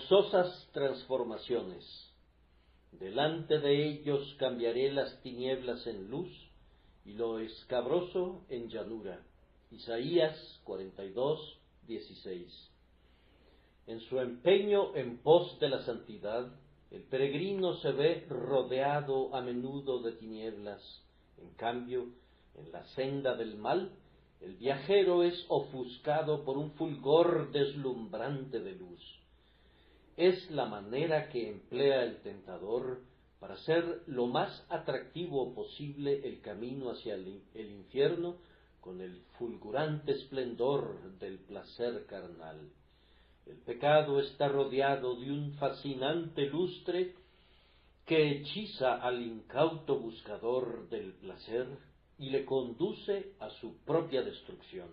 Gozosas transformaciones. Delante de ellos cambiaré las tinieblas en luz y lo escabroso en llanura. Isaías 42:16. En su empeño en pos de la santidad, el peregrino se ve rodeado a menudo de tinieblas. En cambio, en la senda del mal, el viajero es ofuscado por un fulgor deslumbrante de luz. Es la manera que emplea el tentador para hacer lo más atractivo posible el camino hacia el infierno con el fulgurante esplendor del placer carnal. El pecado está rodeado de un fascinante lustre que hechiza al incauto buscador del placer y le conduce a su propia destrucción.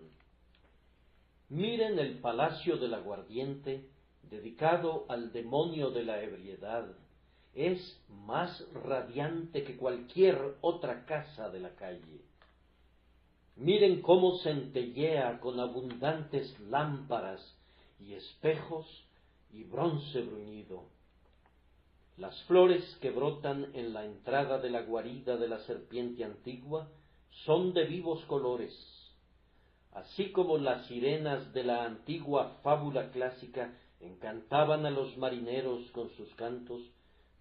Miren el palacio del aguardiente, dedicado al demonio de la ebriedad. Es más radiante que cualquier otra casa de la calle. Miren cómo centellea con abundantes lámparas y espejos y bronce bruñido. Las flores que brotan en la entrada de la guarida de la serpiente antigua son de vivos colores, así como las sirenas de la antigua fábula clásica encantaban a los marineros con sus cantos,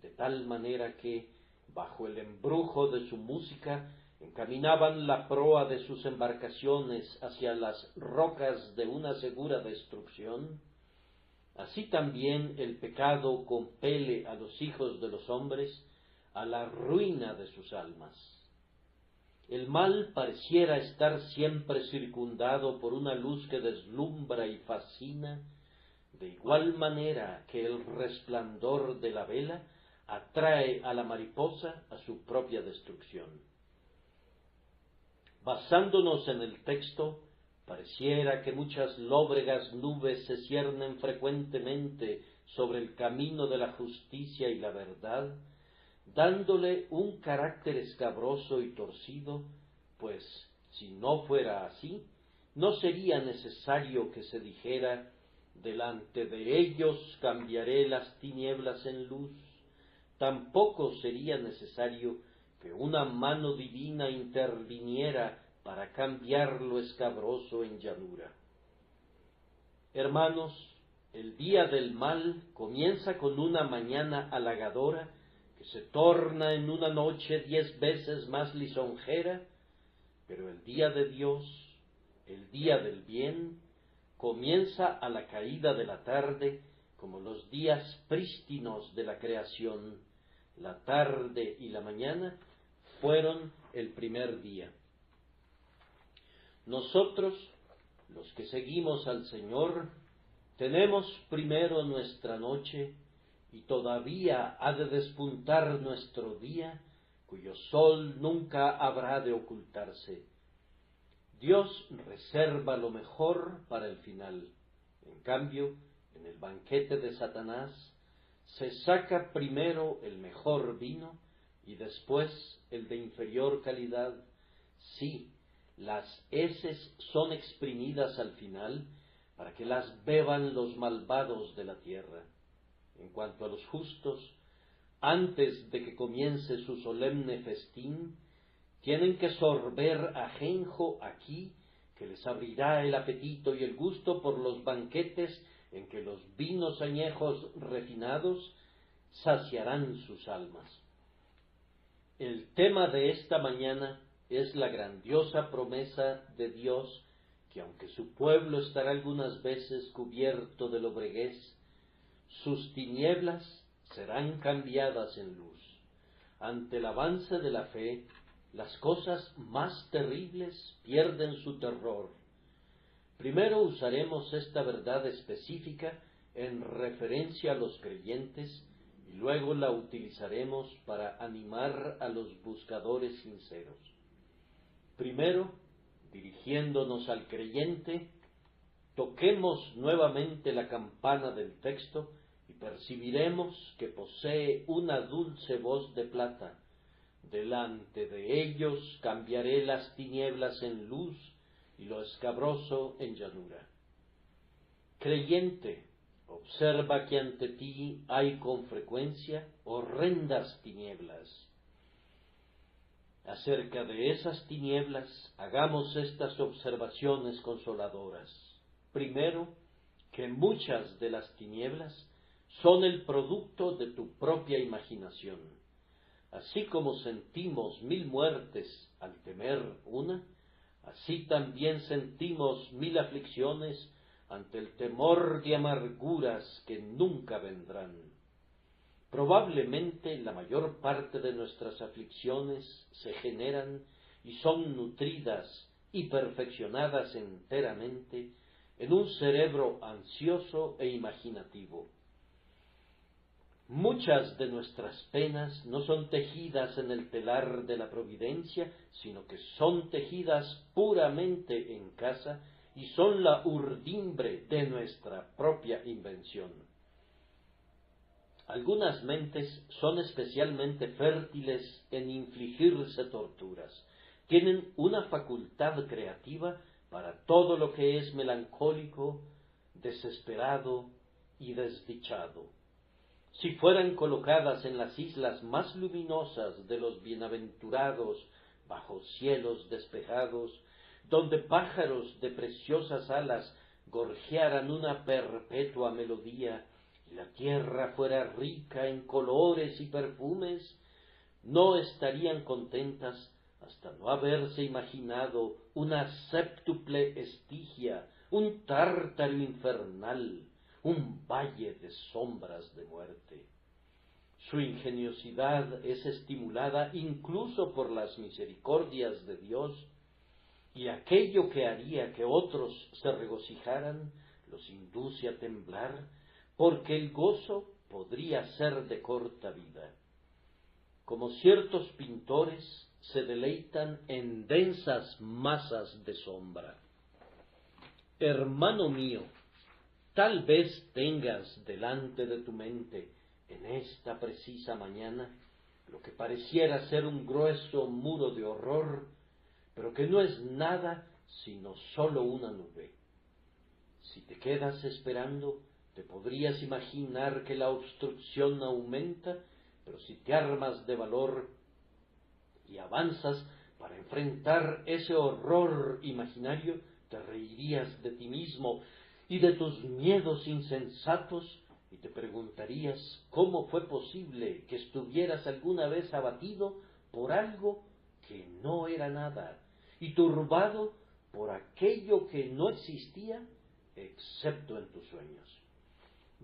de tal manera que, bajo el embrujo de su música, encaminaban la proa de sus embarcaciones hacia las rocas de una segura destrucción. Así también el pecado compele a los hijos de los hombres a la ruina de sus almas. El mal pareciera estar siempre circundado por una luz que deslumbra y fascina, de igual manera que el resplandor de la vela atrae a la mariposa a su propia destrucción. Basándonos en el texto, pareciera que muchas lóbregas nubes se ciernen frecuentemente sobre el camino de la justicia y la verdad, dándole un carácter escabroso y torcido, pues si no fuera así, no sería necesario que se dijera: delante de ellos cambiaré las tinieblas en luz. Tampoco sería necesario que una mano divina interviniera para cambiar lo escabroso en llanura. Hermanos, el día del mal comienza con una mañana halagadora que se torna en una noche 10 veces más lisonjera, pero el día de Dios, el día del bien, comienza a la caída de la tarde, como los días prístinos de la creación. La tarde y la mañana fueron el primer día. Nosotros, los que seguimos al Señor, tenemos primero nuestra noche, y todavía ha de despuntar nuestro día, cuyo sol nunca habrá de ocultarse. Dios reserva lo mejor para el final. En cambio, en el banquete de Satanás, se saca primero el mejor vino y después el de inferior calidad. Sí, las heces son exprimidas al final para que las beban los malvados de la tierra. En cuanto a los justos, antes de que comience su solemne festín, tienen que sorber ajenjo aquí, que les abrirá el apetito y el gusto por los banquetes en que los vinos añejos refinados saciarán sus almas. El tema de esta mañana es la grandiosa promesa de Dios, que aunque su pueblo estará algunas veces cubierto de lobreguez, sus tinieblas serán cambiadas en luz. Ante el avance de la fe, las cosas más terribles pierden su terror. Primero usaremos esta verdad específica en referencia a los creyentes y luego la utilizaremos para animar a los buscadores sinceros. Primero, dirigiéndonos al creyente, toquemos nuevamente la campana del texto y percibiremos que posee una dulce voz de plata. Delante de ellos cambiaré las tinieblas en luz y lo escabroso en llanura. Creyente, Observa que ante ti hay con frecuencia horrendas tinieblas. Acerca de esas tinieblas, hagamos estas observaciones consoladoras. Primero, que muchas de las tinieblas son el producto de tu propia imaginación. Así como sentimos 1000 muertes al temer una, así también sentimos 1000 aflicciones ante el temor de amarguras que nunca vendrán. Probablemente la mayor parte de nuestras aflicciones se generan y son nutridas y perfeccionadas enteramente en un cerebro ansioso e imaginativo. Muchas de nuestras penas no son tejidas en el telar de la providencia, sino que son tejidas puramente en casa y son la urdimbre de nuestra propia invención. Algunas mentes son especialmente fértiles en infligirse torturas. Tienen una facultad creativa para todo lo que es melancólico, desesperado y desdichado. Si fueran colocadas en las islas más luminosas de los bienaventurados, bajo cielos despejados, donde pájaros de preciosas alas gorjearan una perpetua melodía, y la tierra fuera rica en colores y perfumes, no estarían contentas hasta no haberse imaginado una séptuple Estigia, un Tártaro infernal, un valle de sombras de muerte. Su ingeniosidad es estimulada incluso por las misericordias de Dios, y aquello que haría que otros se regocijaran los induce a temblar, porque el gozo podría ser de corta vida. Como ciertos pintores se deleitan en densas masas de sombra. Hermano mío, tal vez tengas delante de tu mente en esta precisa mañana lo que pareciera ser un grueso muro de horror, pero que no es nada sino sólo una nube. Si te quedas esperando, te podrías imaginar que la obstrucción aumenta, pero si te armas de valor y avanzas para enfrentar ese horror imaginario, te reirías de ti mismo y de tus miedos insensatos, y te preguntarías cómo fue posible que estuvieras alguna vez abatido por algo que no era nada, y turbado por aquello que no existía, excepto en tus sueños.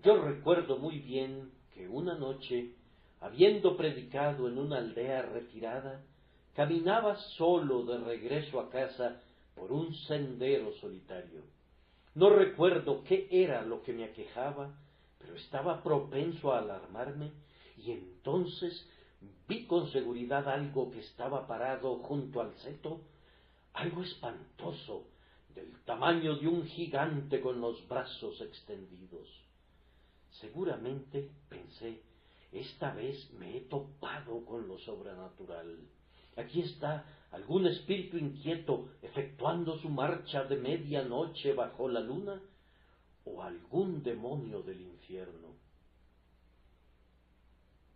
Yo recuerdo muy bien que una noche, habiendo predicado en una aldea retirada, caminaba solo de regreso a casa por un sendero solitario. No recuerdo qué era lo que me aquejaba, pero estaba propenso a alarmarme, y entonces vi con seguridad algo que estaba parado junto al seto, algo espantoso, del tamaño de un gigante con los brazos extendidos. Seguramente, pensé, esta vez me he topado con lo sobrenatural. Aquí está algún espíritu inquieto efectuando su marcha de medianoche bajo la luna, o algún demonio del infierno.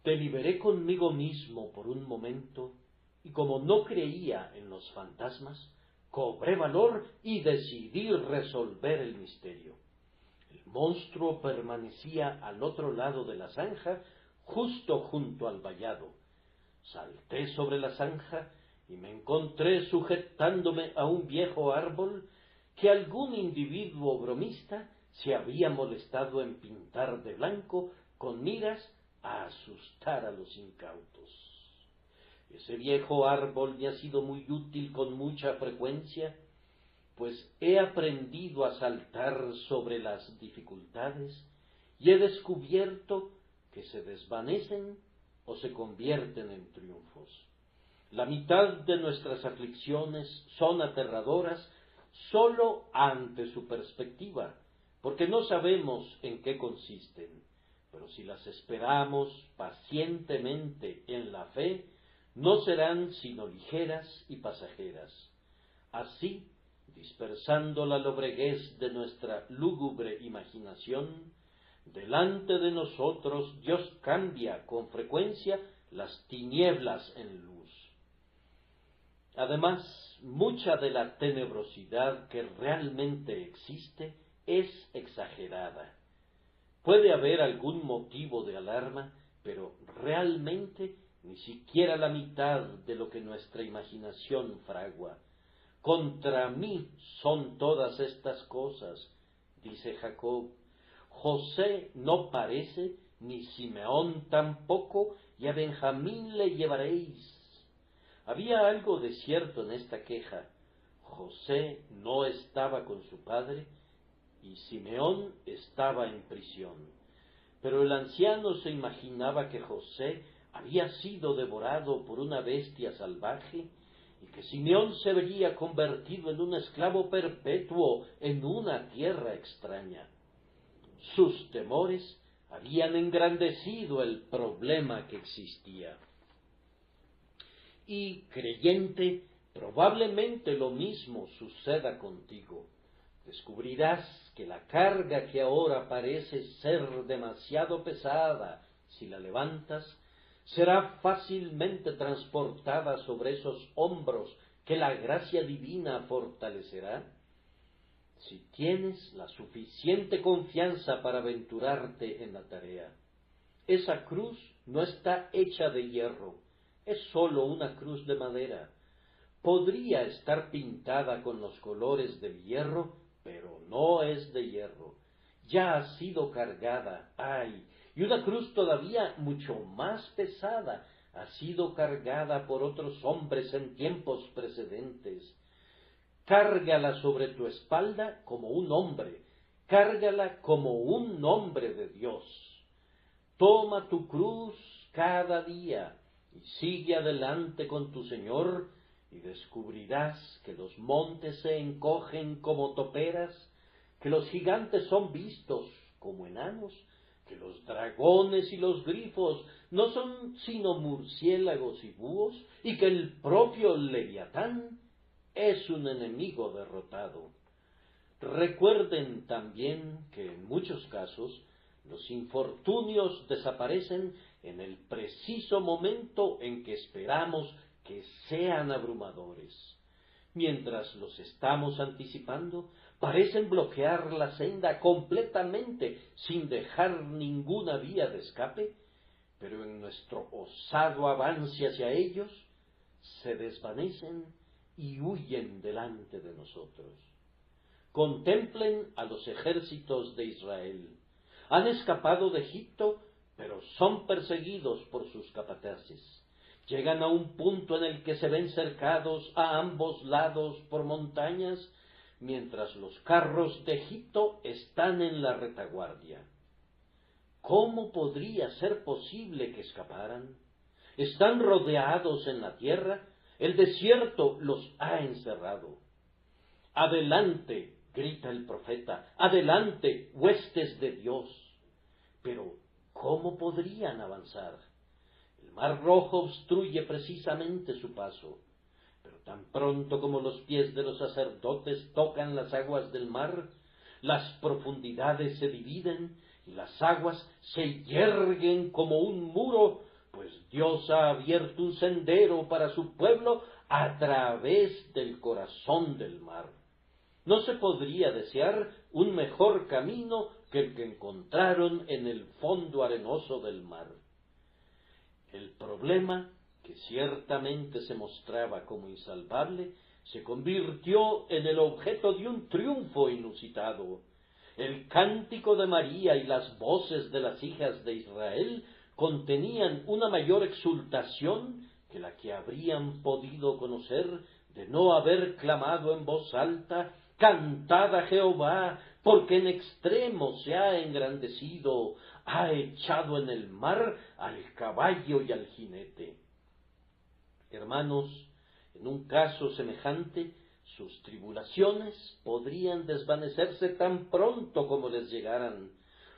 Deliberé conmigo mismo por un momento, y como no creía en los fantasmas, cobré valor y decidí resolver el misterio. El monstruo permanecía al otro lado de la zanja, justo junto al vallado. Salté sobre la zanja y me encontré sujetándome a un viejo árbol que algún individuo bromista se había molestado en pintar de blanco con miras a asustar a los incautos. Ese viejo árbol me ha sido muy útil con mucha frecuencia, pues he aprendido a saltar sobre las dificultades y he descubierto que se desvanecen o se convierten en triunfos. La mitad de nuestras aflicciones son aterradoras sólo ante su perspectiva, porque no sabemos en qué consisten, pero si las esperamos pacientemente en la fe, no serán sino ligeras y pasajeras. Así, dispersando la lobreguez de nuestra lúgubre imaginación, Delante de nosotros Dios cambia con frecuencia las tinieblas en luz. Además, mucha de la tenebrosidad que realmente existe es exagerada. Puede haber algún motivo de alarma, pero realmente ni siquiera la mitad de lo que nuestra imaginación fragua. Contra mí son todas estas cosas, dice Jacob. José no parece, ni Simeón tampoco, y a Benjamín le llevaréis. Había algo de cierto en esta queja. José no estaba con su padre, y Simeón estaba en prisión. Pero el anciano se imaginaba que José había sido devorado por una bestia salvaje, y que Simeón se vería convertido en un esclavo perpetuo en una tierra extraña. Sus temores habían engrandecido el problema que existía. Y, creyente, probablemente lo mismo suceda contigo. Descubrirás que la carga que ahora parece ser demasiado pesada, si la levantas, será fácilmente transportada sobre esos hombros que la gracia divina fortalecerá. Si tienes la suficiente confianza para aventurarte en la tarea. Esa cruz no está hecha de hierro, es sólo una cruz de madera. Podría estar pintada con los colores del hierro, pero no es de hierro. Ya ha sido cargada, ¡ay! Y una cruz todavía mucho más pesada ha sido cargada por otros hombres en tiempos precedentes. Cárgala sobre tu espalda como un hombre, cárgala como un hombre de Dios. Toma tu cruz cada día y sigue adelante con tu Señor, y descubrirás que los montes se encogen como toperas, que los gigantes son vistos como enanos, que los dragones y los grifos no son sino murciélagos y búhos, y que el propio Leviatán es un enemigo derrotado. Recuerden también que en muchos casos los infortunios desaparecen en el preciso momento en que esperamos que sean abrumadores. Mientras los estamos anticipando, parecen bloquear la senda completamente sin dejar ninguna vía de escape, pero en nuestro osado avance hacia ellos, se desvanecen y huyen delante de nosotros. Contemplen a los ejércitos de Israel. Han escapado de Egipto, pero son perseguidos por sus capataces. Llegan a un punto en el que se ven cercados a ambos lados por montañas, mientras los carros de Egipto están en la retaguardia. ¿Cómo podría ser posible que escaparan? Están rodeados en la tierra, el desierto los ha encerrado. Adelante, grita el profeta, adelante, huestes de Dios. Pero, ¿cómo podrían avanzar? El mar Rojo obstruye precisamente su paso, pero tan pronto como los pies de los sacerdotes tocan las aguas del mar, las profundidades se dividen y las aguas se yerguen como un muro, pues Dios ha abierto un sendero para su pueblo a través del corazón del mar. No se podría desear un mejor camino que el que encontraron en el fondo arenoso del mar. El problema, que ciertamente se mostraba como insalvable, se convirtió en el objeto de un triunfo inusitado. El cántico de María y las voces de las hijas de Israel contenían una mayor exultación que la que habrían podido conocer de no haber clamado en voz alta: «Cantad a Jehová, porque en extremo se ha engrandecido, ha echado en el mar al caballo y al jinete». Hermanos, en un caso semejante, sus tribulaciones podrían desvanecerse tan pronto como les llegaran.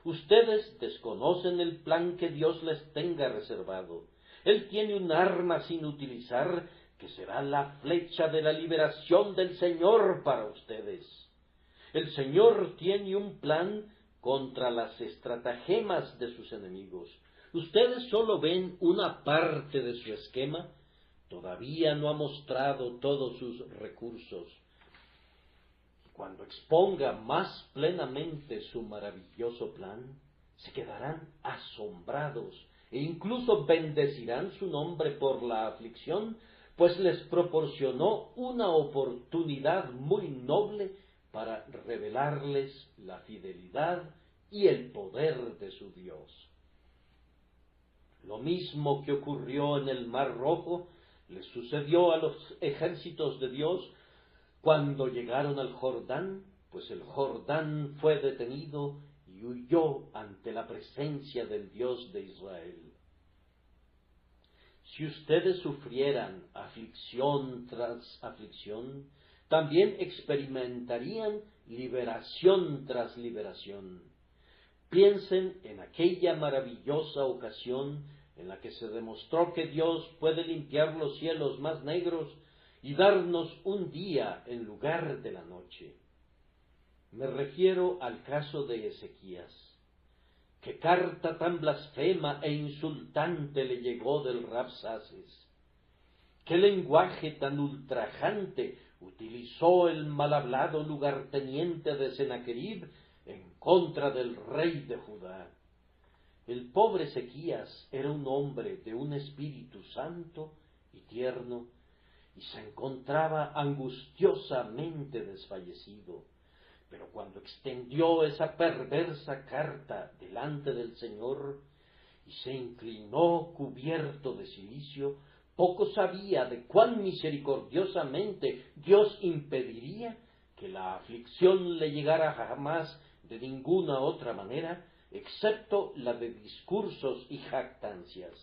Ustedes desconocen el plan que Dios les tenga reservado. Él tiene un arma sin utilizar, que será la flecha de la liberación del Señor para ustedes. El Señor tiene un plan contra las estratagemas de sus enemigos. Ustedes solo ven una parte de su esquema, todavía no ha mostrado todos sus recursos. Cuando exponga más plenamente su maravilloso plan, se quedarán asombrados e incluso bendecirán su nombre por la aflicción, pues les proporcionó una oportunidad muy noble para revelarles la fidelidad y el poder de su Dios. Lo mismo que ocurrió en el Mar Rojo, les sucedió a los ejércitos de Dios cuando llegaron al Jordán, pues el Jordán fue detenido y huyó ante la presencia del Dios de Israel. Si ustedes sufrieran aflicción tras aflicción, también experimentarían liberación tras liberación. Piensen en aquella maravillosa ocasión en la que se demostró que Dios puede limpiar los cielos más negros y darnos un día en lugar de la noche. Me refiero al caso de Ezequías. ¿Qué carta tan blasfema e insultante le llegó del Rabsaces? ¿Qué lenguaje tan ultrajante utilizó el mal hablado lugarteniente de Sennacherib en contra del rey de Judá? El pobre Ezequías era un hombre de un espíritu santo y tierno, y se encontraba angustiosamente desfallecido. Pero cuando extendió esa perversa carta delante del Señor y se inclinó cubierto de cilicio, poco sabía de cuán misericordiosamente Dios impediría que la aflicción le llegara jamás de ninguna otra manera, excepto la de discursos y jactancias.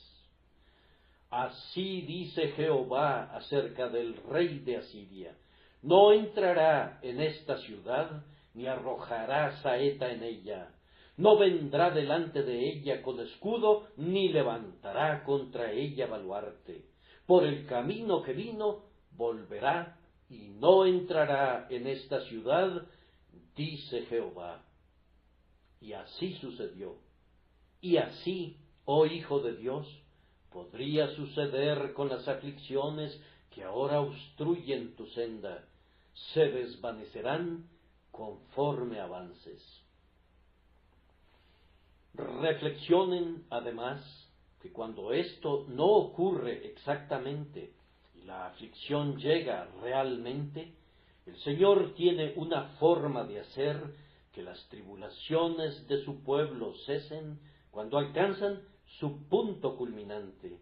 Así dice Jehová acerca del rey de Asiria: no entrará en esta ciudad, ni arrojará saeta en ella, no vendrá delante de ella con escudo, ni levantará contra ella baluarte. Por el camino que vino, volverá, y no entrará en esta ciudad, dice Jehová. Y así sucedió. Y así, oh Hijo de Dios, podría suceder con las aflicciones que ahora obstruyen tu senda. Se desvanecerán conforme avances. Reflexionen, además, que cuando esto no ocurre exactamente y la aflicción llega realmente, el Señor tiene una forma de hacer que las tribulaciones de su pueblo cesen cuando alcanzan su punto culminante.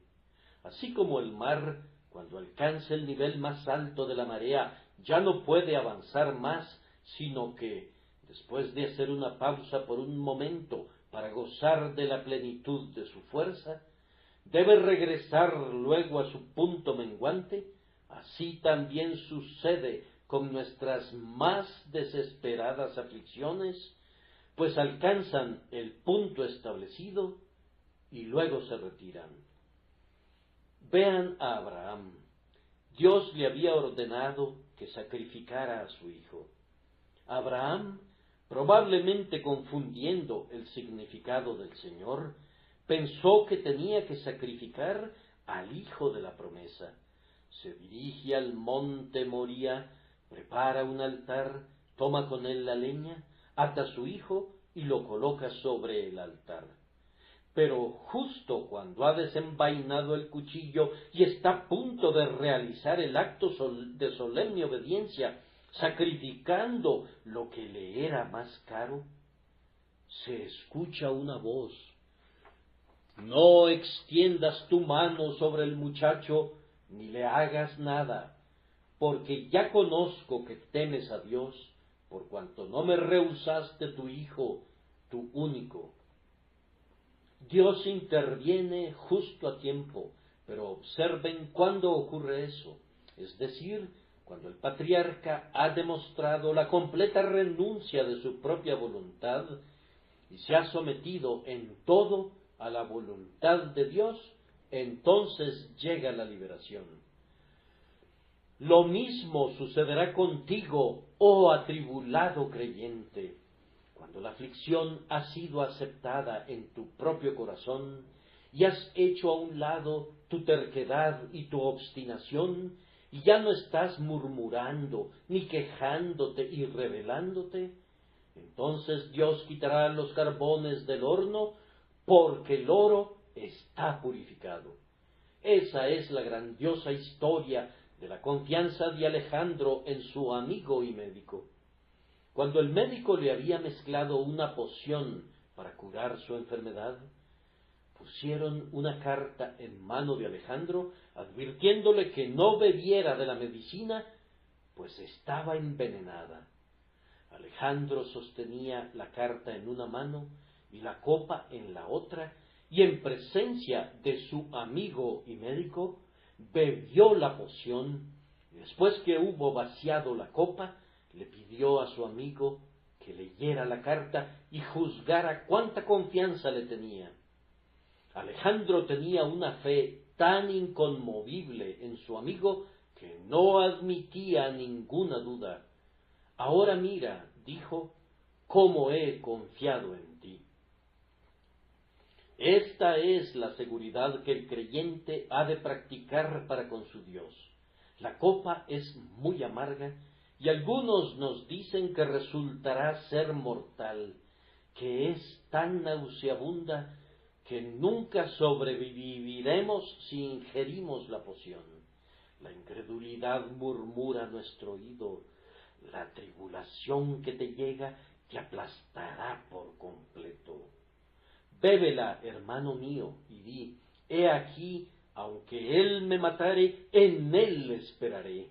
Así como el mar, cuando alcanza el nivel más alto de la marea, ya no puede avanzar más, sino que, después de hacer una pausa por un momento para gozar de la plenitud de su fuerza, debe regresar luego a su punto menguante. Así también sucede con nuestras más desesperadas aflicciones, pues alcanzan el punto establecido y luego se retiran. Vean a Abraham. Dios le había ordenado que sacrificara a su hijo. Abraham, probablemente confundiendo el significado del Señor, pensó que tenía que sacrificar al hijo de la promesa. Se dirige al monte Moría, prepara un altar, toma con él la leña, ata a su hijo y lo coloca sobre el altar. Pero justo cuando ha desenvainado el cuchillo y está a punto de realizar el acto de solemne obediencia, sacrificando lo que le era más caro, se escucha una voz: no extiendas tu mano sobre el muchacho, ni le hagas nada, porque ya conozco que temes a Dios, por cuanto no me rehusaste tu hijo, tu único. Dios interviene justo a tiempo, pero observen cuándo ocurre eso, es decir, cuando el patriarca ha demostrado la completa renuncia de su propia voluntad y se ha sometido en todo a la voluntad de Dios, entonces llega la liberación. Lo mismo sucederá contigo, oh atribulado creyente. Cuando la aflicción ha sido aceptada en tu propio corazón y has hecho a un lado tu terquedad y tu obstinación, y ya no estás murmurando, ni quejándote y rebelándote, entonces Dios quitará los carbones del horno, porque el oro está purificado. Esa es la grandiosa historia de la confianza de Alejandro en su amigo y médico. Cuando el médico le había mezclado una poción para curar su enfermedad, pusieron una carta en mano de Alejandro advirtiéndole que no bebiera de la medicina, pues estaba envenenada. Alejandro sostenía la carta en una mano y la copa en la otra, y en presencia de su amigo y médico, bebió la poción, y después que hubo vaciado la copa, le pidió a su amigo que leyera la carta y juzgara cuánta confianza le tenía. Alejandro tenía una fe tan inconmovible en su amigo que no admitía ninguna duda. Ahora mira, dijo, cómo he confiado en ti. Esta es la seguridad que el creyente ha de practicar para con su Dios. La copa es muy amarga y algunos nos dicen que resultará ser mortal, que es tan nauseabunda que nunca sobreviviremos si ingerimos la poción. La incredulidad murmura a nuestro oído, la tribulación que te llega te aplastará por completo. Bébela, hermano mío, y di, he aquí, aunque él me matare, en él esperaré.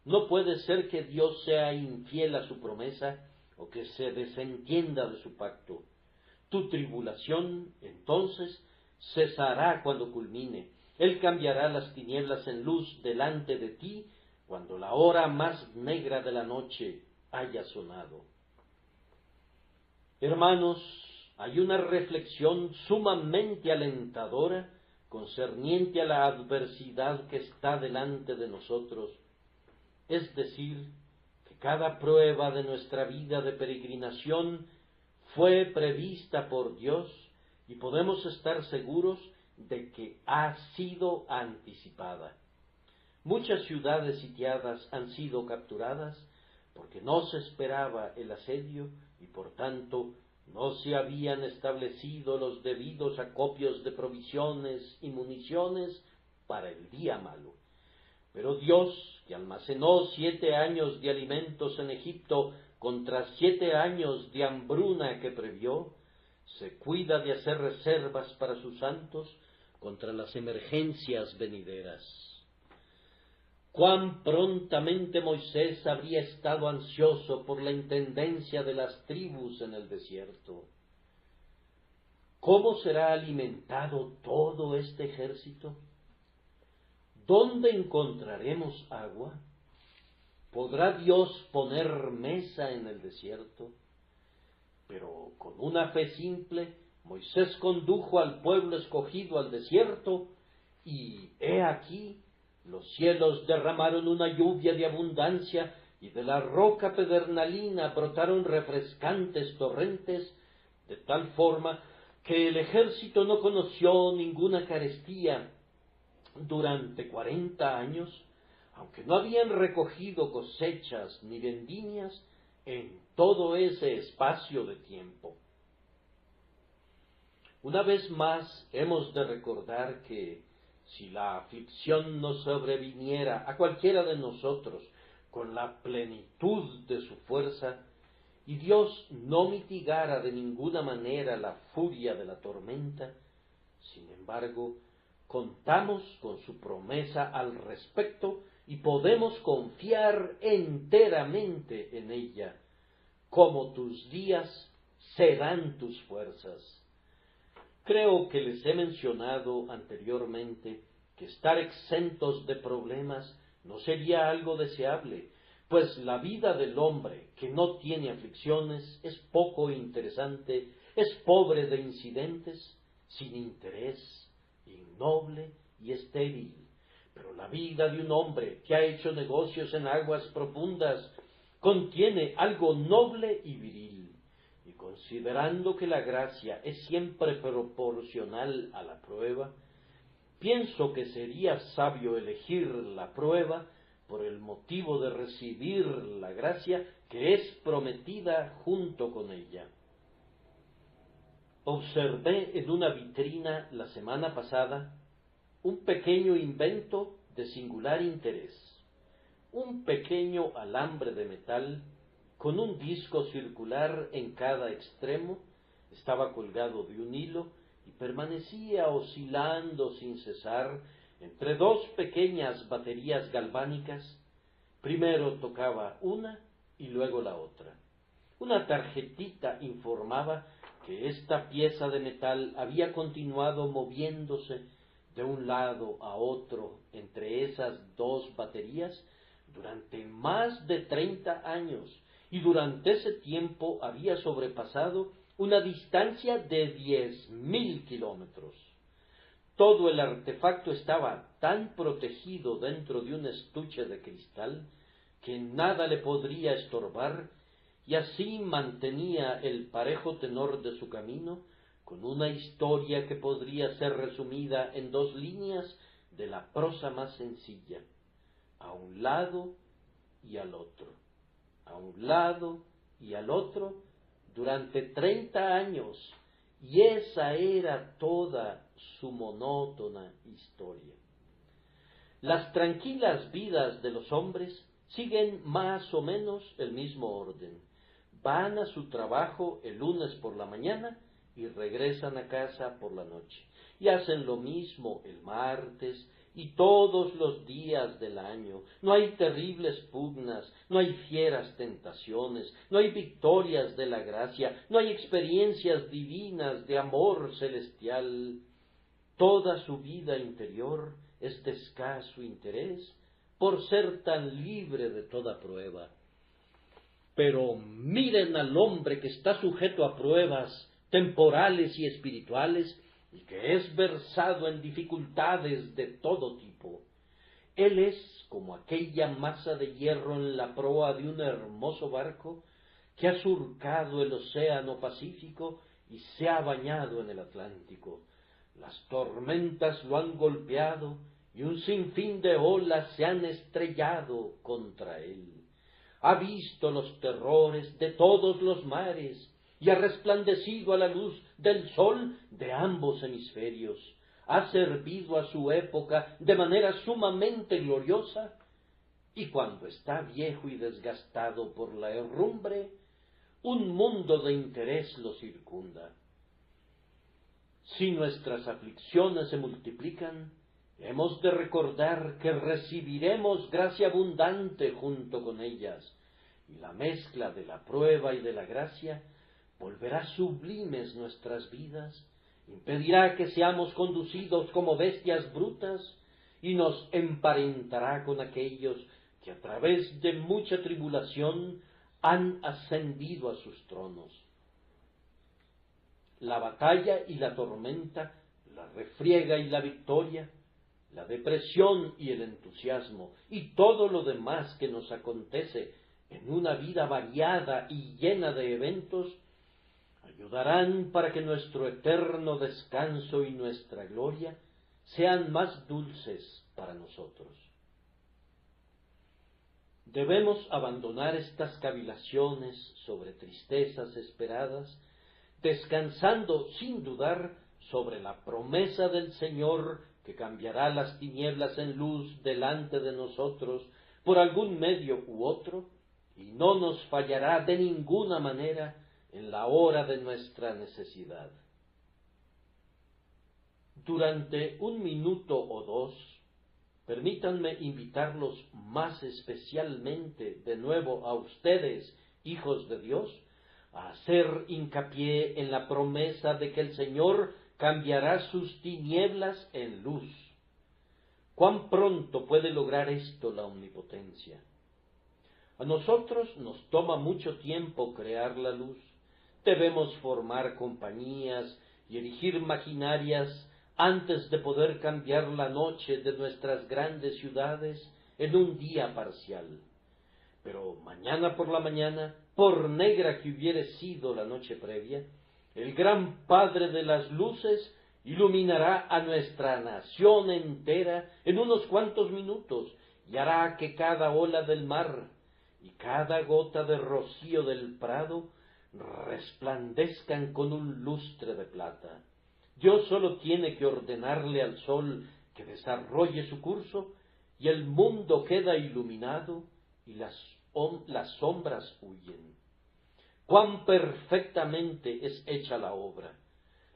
No puede ser que Dios sea infiel a su promesa, o que se desentienda de su pacto. Tu tribulación, entonces, cesará cuando culmine. Él cambiará las tinieblas en luz delante de ti, cuando la hora más negra de la noche haya sonado. Hermanos, hay una reflexión sumamente alentadora concerniente a la adversidad que está delante de nosotros, es decir, que cada prueba de nuestra vida de peregrinación fue prevista por Dios y podemos estar seguros de que ha sido anticipada. Muchas ciudades sitiadas han sido capturadas porque no se esperaba el asedio y por tanto no se habían establecido los debidos acopios de provisiones y municiones para el día malo. Pero Dios, que almacenó 7 años de alimentos en Egipto contra 7 años de hambruna que previó, se cuida de hacer reservas para sus santos contra las emergencias venideras. Cuán prontamente Moisés habría estado ansioso por la intendencia de las tribus en el desierto. ¿Cómo será alimentado todo este ejército? ¿Dónde encontraremos agua? ¿Podrá Dios poner mesa en el desierto? Pero con una fe simple, Moisés condujo al pueblo escogido al desierto, y he aquí, los cielos derramaron una lluvia de abundancia, y de la roca pedernalina brotaron refrescantes torrentes, de tal forma que el ejército no conoció ninguna carestía durante 40 años, aunque no habían recogido cosechas ni vendimias en todo ese espacio de tiempo. Una vez más hemos de recordar que si la aflicción nos sobreviniera a cualquiera de nosotros con la plenitud de su fuerza, y Dios no mitigara de ninguna manera la furia de la tormenta, sin embargo, contamos con su promesa al respecto y podemos confiar enteramente en ella. Como tus días serán tus fuerzas. Creo que les he mencionado anteriormente que estar exentos de problemas no sería algo deseable, pues la vida del hombre que no tiene aflicciones es poco interesante, es pobre de incidentes, sin interés, innoble y estéril. Pero la vida de un hombre que ha hecho negocios en aguas profundas contiene algo noble y viril. considerando que la gracia es siempre proporcional a la prueba, pienso que sería sabio elegir la prueba por el motivo de recibir la gracia que es prometida junto con ella. Observé en una vitrina la semana pasada un pequeño invento de singular interés, un pequeño alambre de metal con un disco circular en cada extremo, estaba colgado de un hilo y permanecía oscilando sin cesar entre dos pequeñas baterías galvánicas. Primero tocaba una y luego la otra. Una tarjetita informaba que esta pieza de metal había continuado moviéndose de un lado a otro entre esas dos baterías durante más de 30 años, y durante ese tiempo había sobrepasado una distancia de 10.000 kilómetros. Todo el artefacto estaba tan protegido dentro de un estuche de cristal que nada le podría estorbar, y así mantenía el parejo tenor de su camino, con una historia que podría ser resumida en 2 líneas de la prosa más sencilla: a un lado y al otro, a un lado y al otro, durante 30 años, y esa era toda su monótona historia. Las tranquilas vidas de los hombres siguen más o menos el mismo orden. Van a su trabajo el lunes por la mañana y regresan a casa por la noche. Y hacen lo mismo el martes y todos los días del año. No hay terribles pugnas, no hay fieras tentaciones, no hay victorias de la gracia, no hay experiencias divinas de amor celestial. Toda su vida interior es de escaso interés por ser tan libre de toda prueba. Pero miren al hombre que está sujeto a pruebas temporales y espirituales y que es versado en dificultades de todo tipo. Él es como aquella masa de hierro en la proa de un hermoso barco que ha surcado el océano Pacífico y se ha bañado en el Atlántico. Las tormentas lo han golpeado y un sinfín de olas se han estrellado contra él. Ha visto los terrores de todos los mares y ha resplandecido a la luz del sol de ambos hemisferios. Ha servido a su época de manera sumamente gloriosa, y cuando está viejo y desgastado por la herrumbre, un mundo de interés lo circunda. Si nuestras aflicciones se multiplican, hemos de recordar que recibiremos gracia abundante junto con ellas, y la mezcla de la prueba y de la gracia volverá sublimes nuestras vidas, impedirá que seamos conducidos como bestias brutas, y nos emparentará con aquellos que a través de mucha tribulación han ascendido a sus tronos. La batalla y la tormenta, la refriega y la victoria, la depresión y el entusiasmo, y todo lo demás que nos acontece en una vida variada y llena de eventos, ayudarán para que nuestro eterno descanso y nuestra gloria sean más dulces para nosotros. Debemos abandonar estas cavilaciones sobre tristezas esperadas, descansando sin dudar sobre la promesa del Señor que cambiará las tinieblas en luz delante de nosotros por algún medio u otro, y no nos fallará de ninguna manera en la hora de nuestra necesidad. Durante 1 minuto o 2, permítanme invitarlos más especialmente de nuevo a ustedes, hijos de Dios, a hacer hincapié en la promesa de que el Señor cambiará sus tinieblas en luz. ¿Cuán pronto puede lograr esto la omnipotencia? A nosotros nos toma mucho tiempo crear la luz. Debemos formar compañías y erigir maquinarias antes de poder cambiar la noche de nuestras grandes ciudades en un día parcial. Pero mañana por la mañana, por negra que hubiere sido la noche previa, el gran Padre de las luces iluminará a nuestra nación entera en unos cuantos minutos y hará que cada ola del mar y cada gota de rocío del prado resplandezcan con un lustre de plata. Dios sólo tiene que ordenarle al sol que desarrolle su curso y el mundo queda iluminado y las sombras huyen. Cuán perfectamente es hecha la obra.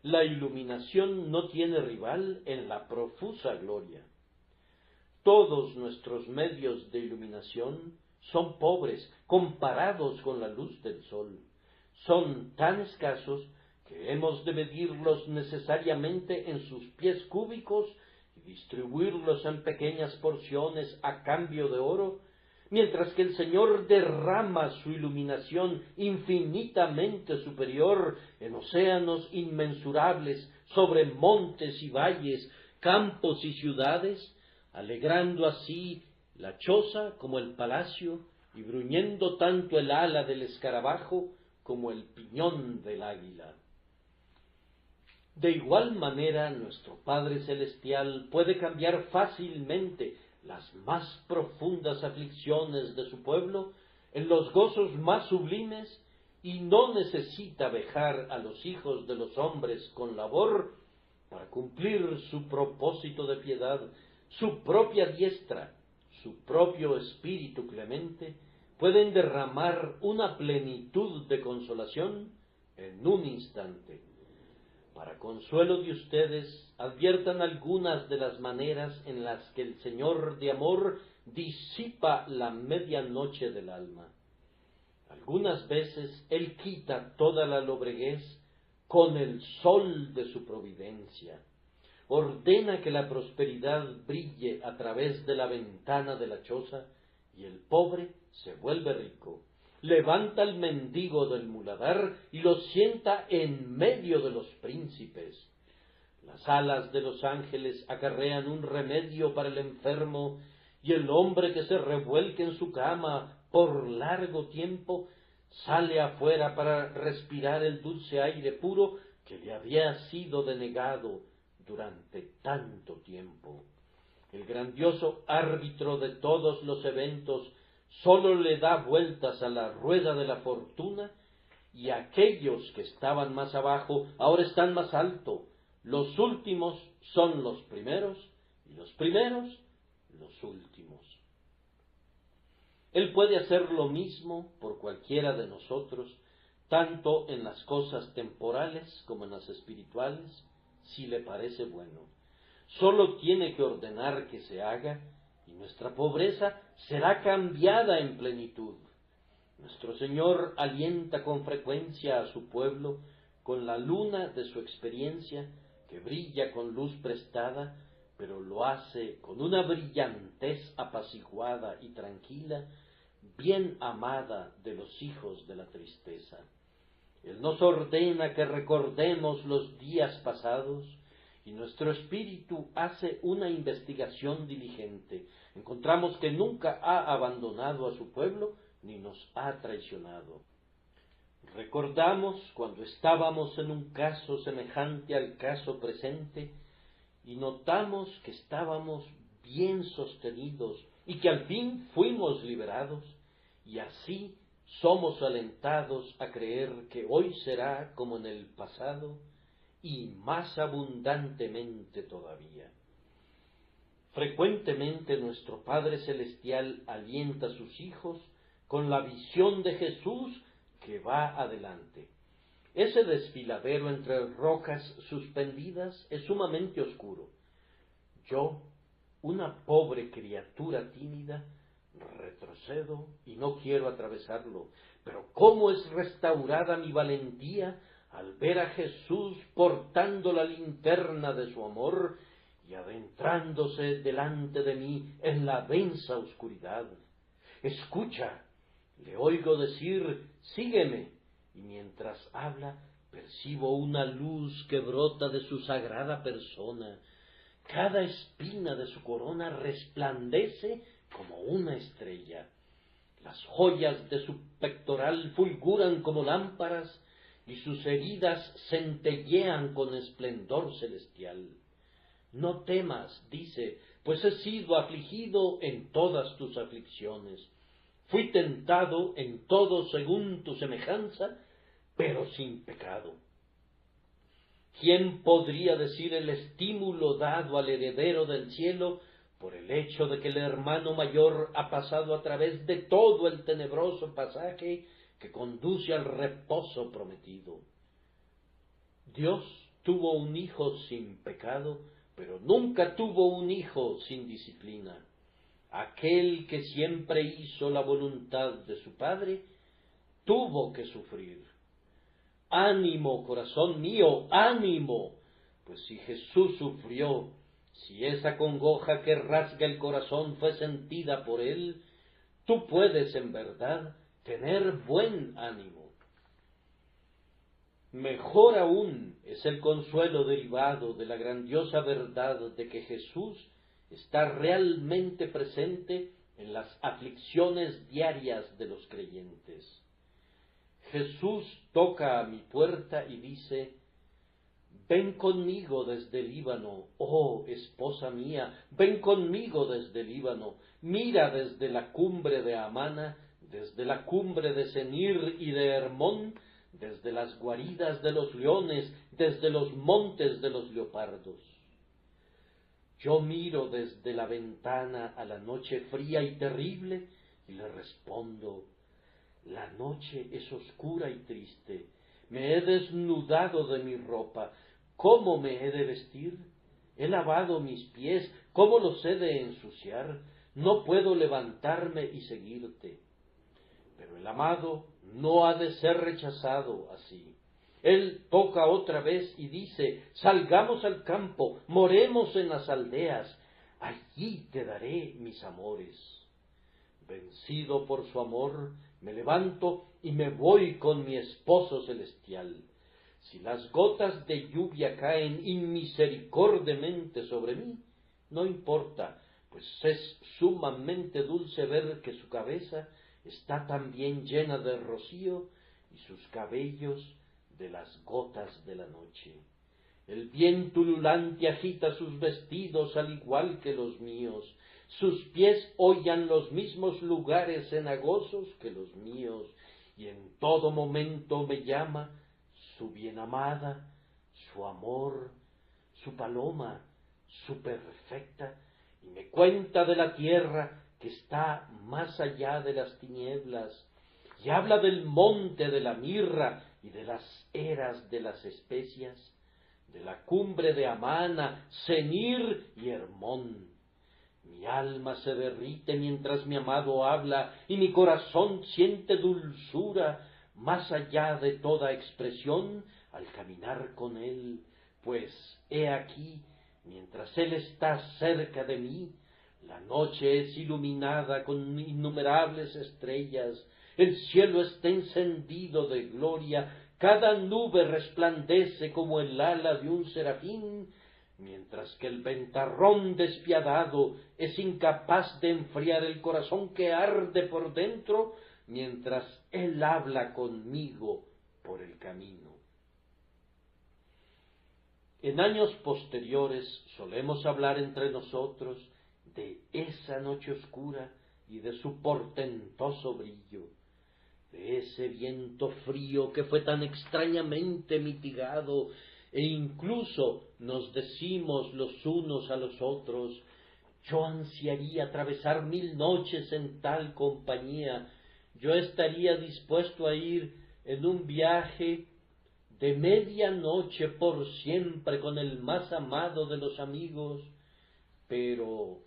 La iluminación no tiene rival en la profusa gloria. Todos nuestros medios de iluminación son pobres comparados con la luz del sol. Son tan escasos que hemos de medirlos necesariamente en sus pies cúbicos y distribuirlos en pequeñas porciones a cambio de oro, mientras que el Señor derrama su iluminación infinitamente superior en océanos inmensurables, sobre montes y valles, campos y ciudades, alegrando así la choza como el palacio, y bruñendo tanto el ala del escarabajo como el piñón del águila. De igual manera, nuestro Padre Celestial puede cambiar fácilmente las más profundas aflicciones de su pueblo en los gozos más sublimes, y no necesita vejar a los hijos de los hombres con labor para cumplir su propósito de piedad. Su propia diestra, su propio espíritu clemente, pueden derramar una plenitud de consolación en un instante. Para consuelo de ustedes, adviertan algunas de las maneras en las que el Señor de amor disipa la medianoche del alma. Algunas veces Él quita toda la lobreguez con el sol de su providencia. Ordena que la prosperidad brille a través de la ventana de la choza, y el pobre se vuelve rico. Levanta al mendigo del muladar y lo sienta en medio de los príncipes. Las alas de los ángeles acarrean un remedio para el enfermo, y el hombre que se revuelque en su cama por largo tiempo sale afuera para respirar el dulce aire puro que le había sido denegado durante tanto tiempo. El grandioso árbitro de todos los eventos sólo le da vueltas a la rueda de la fortuna, y aquellos que estaban más abajo ahora están más alto. Los últimos son los primeros, y los primeros los últimos. Él puede hacer lo mismo por cualquiera de nosotros, tanto en las cosas temporales como en las espirituales, si le parece bueno. Sólo tiene que ordenar que se haga, y nuestra pobreza será cambiada en plenitud. Nuestro Señor alienta con frecuencia a su pueblo con la luna de su experiencia, que brilla con luz prestada, pero lo hace con una brillantez apaciguada y tranquila, bien amada de los hijos de la tristeza. Él nos ordena que recordemos los días pasados, y nuestro espíritu hace una investigación diligente. Encontramos que nunca ha abandonado a su pueblo, ni nos ha traicionado. Recordamos cuando estábamos en un caso semejante al caso presente, y notamos que estábamos bien sostenidos y que al fin fuimos liberados, y así somos alentados a creer que hoy será como en el pasado, y más abundantemente todavía. Frecuentemente nuestro Padre Celestial alienta a sus hijos con la visión de Jesús que va adelante. Ese desfiladero entre rocas suspendidas es sumamente oscuro. Yo, una pobre criatura tímida, retrocedo y no quiero atravesarlo, pero cómo es restaurada mi valentía al ver a Jesús portando la linterna de su amor y adentrándose delante de mí en la densa oscuridad. Escucha, le oigo decir, sígueme, y mientras habla percibo una luz que brota de su sagrada persona. Cada espina de su corona resplandece como una estrella. Las joyas de su pectoral fulguran como lámparas, y sus heridas centellean con esplendor celestial. No temas, dice, pues he sido afligido en todas tus aflicciones. Fui tentado en todo según tu semejanza, pero sin pecado. ¿Quién podría decir el estímulo dado al heredero del cielo por el hecho de que el hermano mayor ha pasado a través de todo el tenebroso pasaje que conduce al reposo prometido? Dios tuvo un hijo sin pecado, pero nunca tuvo un hijo sin disciplina. Aquel que siempre hizo la voluntad de su Padre, tuvo que sufrir. Ánimo, corazón mío, ánimo, pues si Jesús sufrió, si esa congoja que rasga el corazón fue sentida por él, tú puedes en verdad tener buen ánimo. Mejor aún es el consuelo derivado de la grandiosa verdad de que Jesús está realmente presente en las aflicciones diarias de los creyentes. Jesús toca a mi puerta y dice: ven conmigo desde el Líbano, oh esposa mía, ven conmigo desde el Líbano, mira desde la cumbre de Amana, desde la cumbre de Senir y de Hermón, desde las guaridas de los leones, desde los montes de los leopardos. Yo miro desde la ventana a la noche fría y terrible y le respondo: la noche es oscura y triste, me he desnudado de mi ropa, ¿cómo me he de vestir? He lavado mis pies, ¿cómo los he de ensuciar? No puedo levantarme y seguirte. Pero el amado no ha de ser rechazado así. Él toca otra vez y dice: salgamos al campo, moremos en las aldeas, allí te daré mis amores. Vencido por su amor, me levanto y me voy con mi esposo celestial. Si las gotas de lluvia caen inmisericordiamente sobre mí, no importa, pues es sumamente dulce ver que su cabeza está también llena de rocío y sus cabellos de las gotas de la noche. El viento ululante agita sus vestidos al igual que los míos. Sus pies hollan los mismos lugares cenagosos que los míos, y en todo momento me llama su bienamada, su amor, su paloma, su perfecta, y me cuenta de la tierra que está más allá de las tinieblas, y habla del monte de la mirra y de las eras de las especias, de la cumbre de Amana, Senir y Hermón. Mi alma se derrite mientras mi amado habla, y mi corazón siente dulzura más allá de toda expresión al caminar con él, pues he aquí, mientras él está cerca de mí, la noche es iluminada con innumerables estrellas, el cielo está encendido de gloria, cada nube resplandece como el ala de un serafín, mientras que el ventarrón despiadado es incapaz de enfriar el corazón que arde por dentro, mientras él habla conmigo por el camino. En años posteriores solemos hablar entre nosotros de esa noche oscura y de su portentoso brillo, de ese viento frío que fue tan extrañamente mitigado, e incluso nos decimos los unos a los otros: yo ansiaría atravesar 1000 noches en tal compañía, yo estaría dispuesto a ir en un viaje de media noche por siempre con el más amado de los amigos, pero,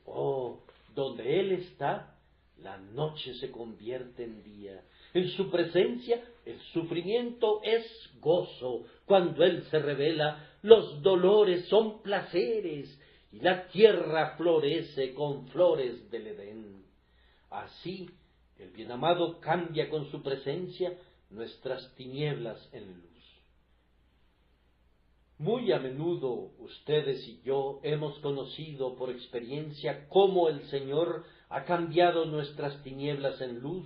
donde él está, la noche se convierte en día. En su presencia el sufrimiento es gozo. Cuando él se revela, los dolores son placeres, y la tierra florece con flores del Edén. Así, el bienamado cambia con su presencia nuestras tinieblas en luz. Muy a menudo ustedes y yo hemos conocido por experiencia cómo el Señor ha cambiado nuestras tinieblas en luz,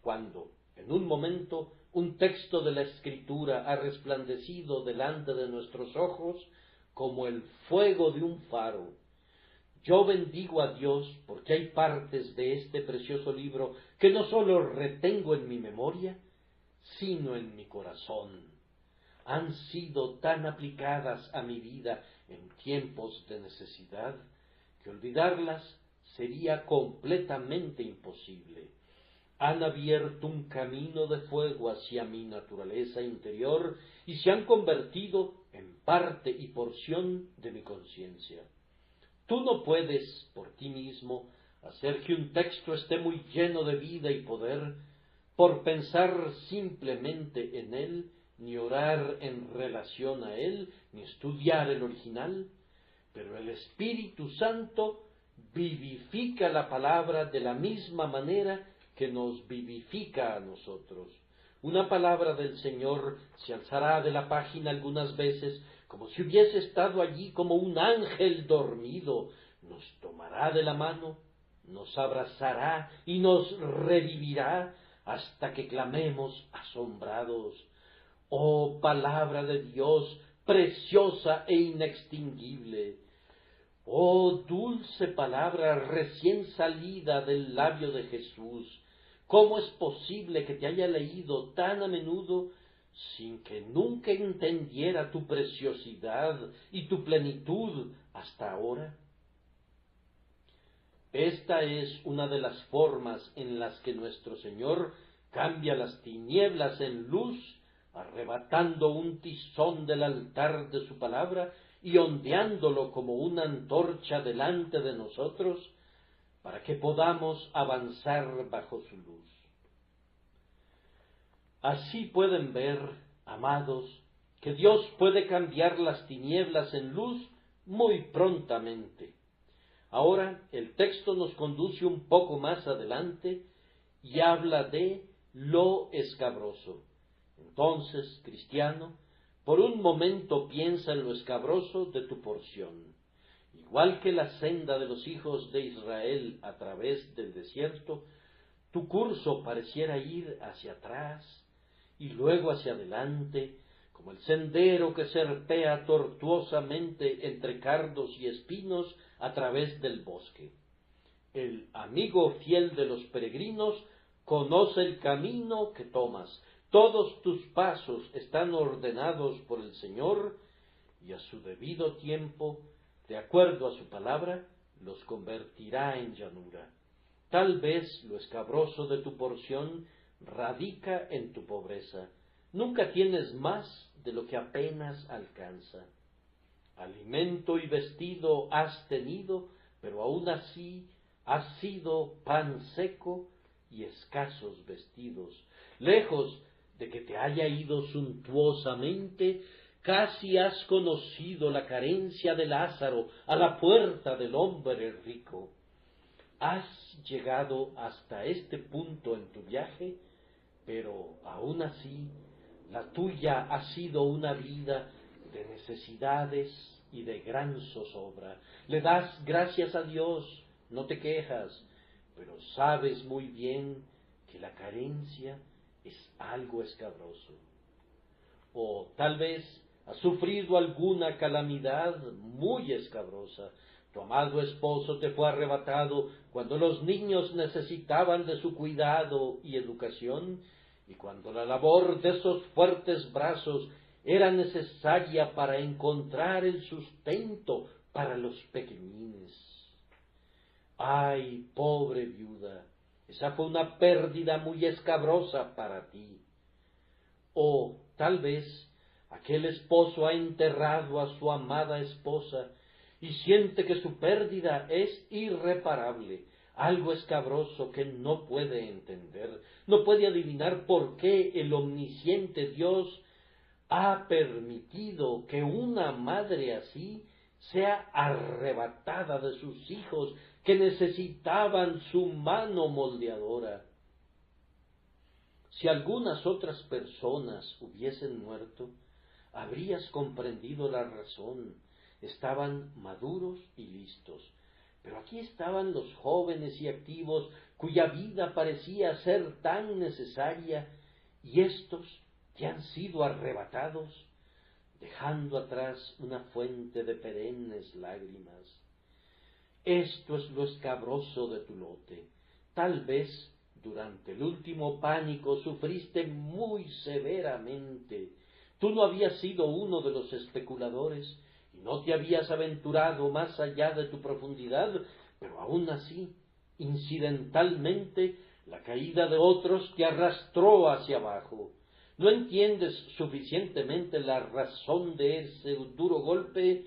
cuando, en un momento, un texto de la Escritura ha resplandecido delante de nuestros ojos como el fuego de un faro. Yo bendigo a Dios porque hay partes de este precioso libro que no sólo retengo en mi memoria, sino en mi corazón. Han sido tan aplicadas a mi vida en tiempos de necesidad que olvidarlas sería completamente imposible. Han abierto un camino de fuego hacia mi naturaleza interior y se han convertido en parte y porción de mi conciencia. Tú no puedes, por ti mismo, hacer que un texto esté muy lleno de vida y poder por pensar simplemente en él, ni orar en relación a él, ni estudiar el original, pero el Espíritu Santo vivifica la palabra de la misma manera que nos vivifica a nosotros. Una palabra del Señor se alzará de la página algunas veces como si hubiese estado allí como un ángel dormido, nos tomará de la mano, nos abrazará y nos revivirá hasta que clamemos asombrados: oh palabra de Dios, preciosa e inextinguible, oh dulce palabra recién salida del labio de Jesús, ¿cómo es posible que te haya leído tan a menudo sin que nunca entendiera tu preciosidad y tu plenitud hasta ahora? Esta es una de las formas en las que nuestro Señor cambia las tinieblas en luz, arrebatando un tizón del altar de su palabra y ondeándolo como una antorcha delante de nosotros, para que podamos avanzar bajo su luz. Así pueden ver, amados, que Dios puede cambiar las tinieblas en luz muy prontamente. Ahora el texto nos conduce un poco más adelante y habla de lo escabroso. Entonces, cristiano, por un momento piensa en lo escabroso de tu porción. Igual que la senda de los hijos de Israel a través del desierto, tu curso pareciera ir hacia atrás y luego hacia adelante, como el sendero que serpea tortuosamente entre cardos y espinos a través del bosque. El amigo fiel de los peregrinos conoce el camino que tomas. Todos tus pasos están ordenados por el Señor y a su debido tiempo, de acuerdo a su palabra, los convertirá en llanura. Tal vez lo escabroso de tu porción radica en tu pobreza. Nunca tienes más de lo que apenas alcanza. Alimento y vestido has tenido, pero aún así has sido pan seco y escasos vestidos. Lejos de que te haya ido suntuosamente, casi has conocido la carencia de Lázaro a la puerta del hombre rico. Has llegado hasta este punto en tu viaje, pero aún así la tuya ha sido una vida de necesidades y de gran zozobra. Le das gracias a Dios, no te quejas, pero sabes muy bien que la carencia es algo escabroso. O tal vez has sufrido alguna calamidad muy escabrosa. Tu amado esposo te fue arrebatado cuando los niños necesitaban de su cuidado y educación, y cuando la labor de esos fuertes brazos era necesaria para encontrar el sustento para los pequeñines. ¡Ay, pobre viuda! Esa fue una pérdida muy escabrosa para ti. O tal vez aquel esposo ha enterrado a su amada esposa y siente que su pérdida es irreparable, algo escabroso que no puede entender, no puede adivinar por qué el omnisciente Dios ha permitido que una madre así sea arrebatada de sus hijos que necesitaban su mano moldeadora. Si algunas otras personas hubiesen muerto, habrías comprendido la razón. Estaban maduros y listos. Pero aquí estaban los jóvenes y activos, cuya vida parecía ser tan necesaria, y éstos te han sido arrebatados, dejando atrás una fuente de perennes lágrimas. Esto es lo escabroso de tu lote. Tal vez durante el último pánico sufriste muy severamente. Tú no habías sido uno de los especuladores y no te habías aventurado más allá de tu profundidad, pero aún así, incidentalmente, la caída de otros te arrastró hacia abajo. No entiendes suficientemente la razón de ese duro golpe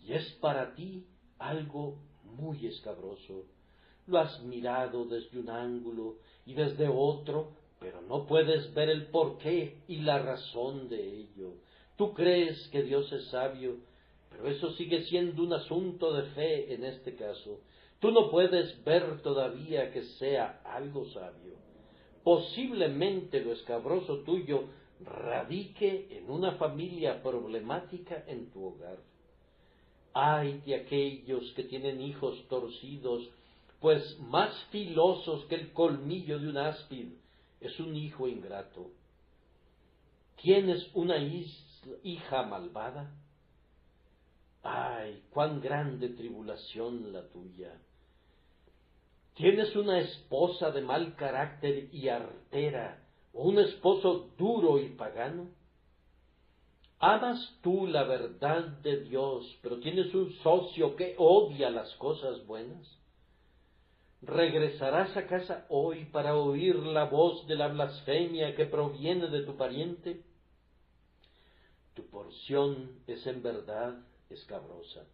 y es para ti algo muy escabroso. Lo has mirado desde un ángulo y desde otro, pero no puedes ver el porqué y la razón de ello. Tú crees que Dios es sabio, pero eso sigue siendo un asunto de fe en este caso. Tú no puedes ver todavía que sea algo sabio. Posiblemente lo escabroso tuyo radique en una familia problemática en tu hogar. Ay de aquellos que tienen hijos torcidos, pues más filosos que el colmillo de un áspid es un hijo ingrato. ¿Tienes una hija malvada? Ay, cuán grande tribulación la tuya. ¿Tienes una esposa de mal carácter y artera, o un esposo duro y pagano? ¿Amas tú la verdad de Dios, pero tienes un socio que odia las cosas buenas? ¿Regresarás a casa hoy para oír la voz de la blasfemia que proviene de tu pariente? Tu porción es en verdad escabrosa.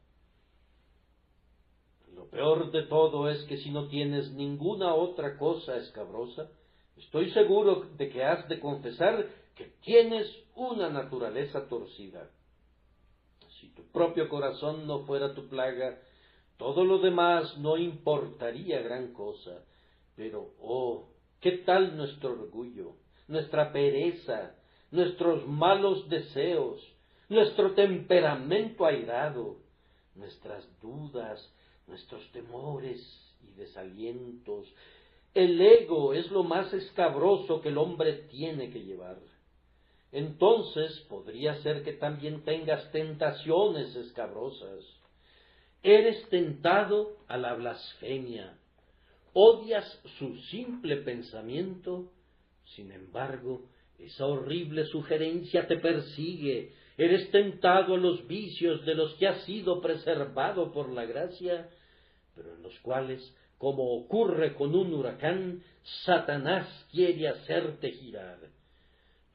Lo peor de todo es que si no tienes ninguna otra cosa escabrosa, estoy seguro de que has de confesar que tienes una naturaleza torcida. Si tu propio corazón no fuera tu plaga, todo lo demás no importaría gran cosa. Pero, oh, ¿qué tal nuestro orgullo, nuestra pereza, nuestros malos deseos, nuestro temperamento airado, nuestras dudas, nuestros temores y desalientos? El ego es lo más escabroso que el hombre tiene que llevar. Entonces podría ser que también tengas tentaciones escabrosas. Eres tentado a la blasfemia, odias su simple pensamiento, sin embargo, esa horrible sugerencia te persigue. Eres tentado a los vicios de los que has sido preservado por la gracia, pero en los cuales, como ocurre con un huracán, Satanás quiere hacerte girar.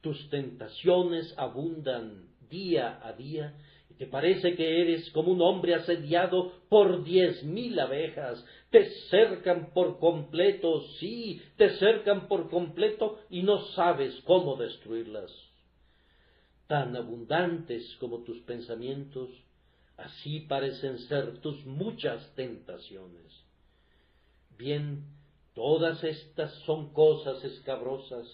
Tus tentaciones abundan día a día, y te parece que eres como un hombre asediado por 10,000 abejas. Te cercan por completo, sí, te cercan por completo, y no sabes cómo destruirlas. Tan abundantes como tus pensamientos, así parecen ser tus muchas tentaciones. Bien, todas estas son cosas escabrosas,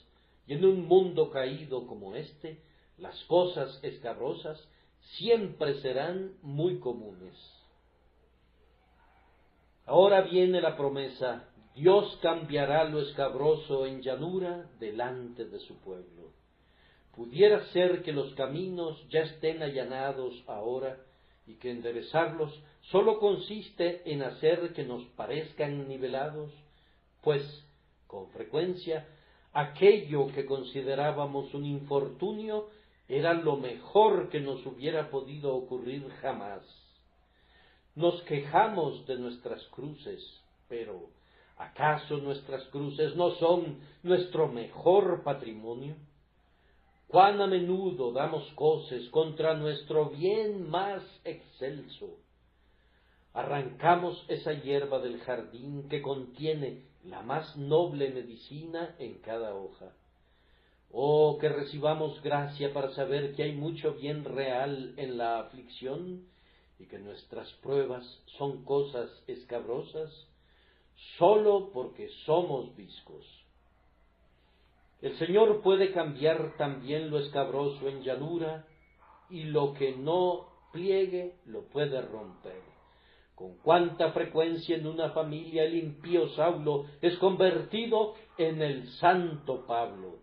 y en un mundo caído como este, las cosas escabrosas siempre serán muy comunes. Ahora viene la promesa: Dios cambiará lo escabroso en llanura delante de su pueblo. Pudiera ser que los caminos ya estén allanados ahora y que enderezarlos sólo consiste en hacer que nos parezcan nivelados, pues, con frecuencia, aquello que considerábamos un infortunio era lo mejor que nos hubiera podido ocurrir jamás. Nos quejamos de nuestras cruces, pero ¿acaso nuestras cruces no son nuestro mejor patrimonio? Cuán a menudo damos coces contra nuestro bien más excelso. Arrancamos esa hierba del jardín que contiene la más noble medicina en cada hoja. Oh, que recibamos gracia para saber que hay mucho bien real en la aflicción y que nuestras pruebas son cosas escabrosas sólo porque somos viscos. El Señor puede cambiar también lo escabroso en llanura, y lo que no pliegue lo puede romper. Con cuánta frecuencia en una familia el impío Saulo es convertido en el santo Pablo.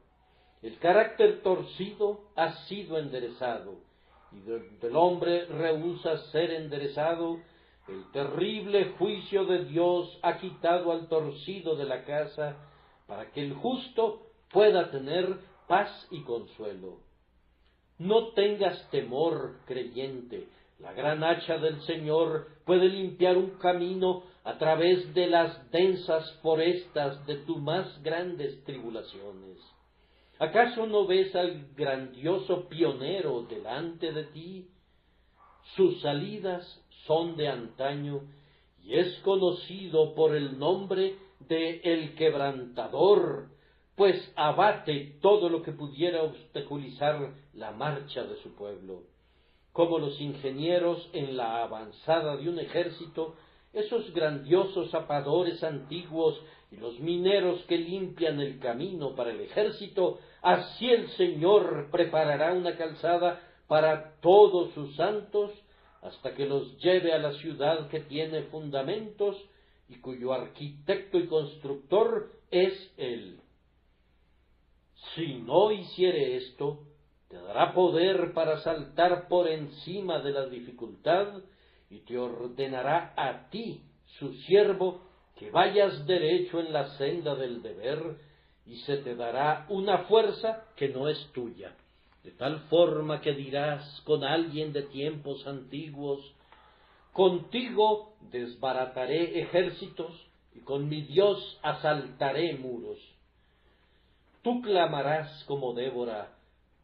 El carácter torcido ha sido enderezado, y donde el hombre rehúsa ser enderezado, el terrible juicio de Dios ha quitado al torcido de la casa, para que el justo pueda tener paz y consuelo. No tengas temor, creyente. La gran hacha del Señor puede limpiar un camino a través de las densas forestas de tus más grandes tribulaciones. ¿Acaso no ves al grandioso pionero delante de ti? Sus salidas son de antaño y es conocido por el nombre de El Quebrantador, pues abate todo lo que pudiera obstaculizar la marcha de su pueblo. Como los ingenieros en la avanzada de un ejército, esos grandiosos zapadores antiguos y los mineros que limpian el camino para el ejército, así el Señor preparará una calzada para todos sus santos, hasta que los lleve a la ciudad que tiene fundamentos y cuyo arquitecto y constructor es Él. Si no hiciere esto, te dará poder para saltar por encima de la dificultad y te ordenará a ti, su siervo, que vayas derecho en la senda del deber, y se te dará una fuerza que no es tuya, de tal forma que dirás con alguien de tiempos antiguos: contigo desbarataré ejércitos y con mi Dios asaltaré muros. Tú clamarás como Débora: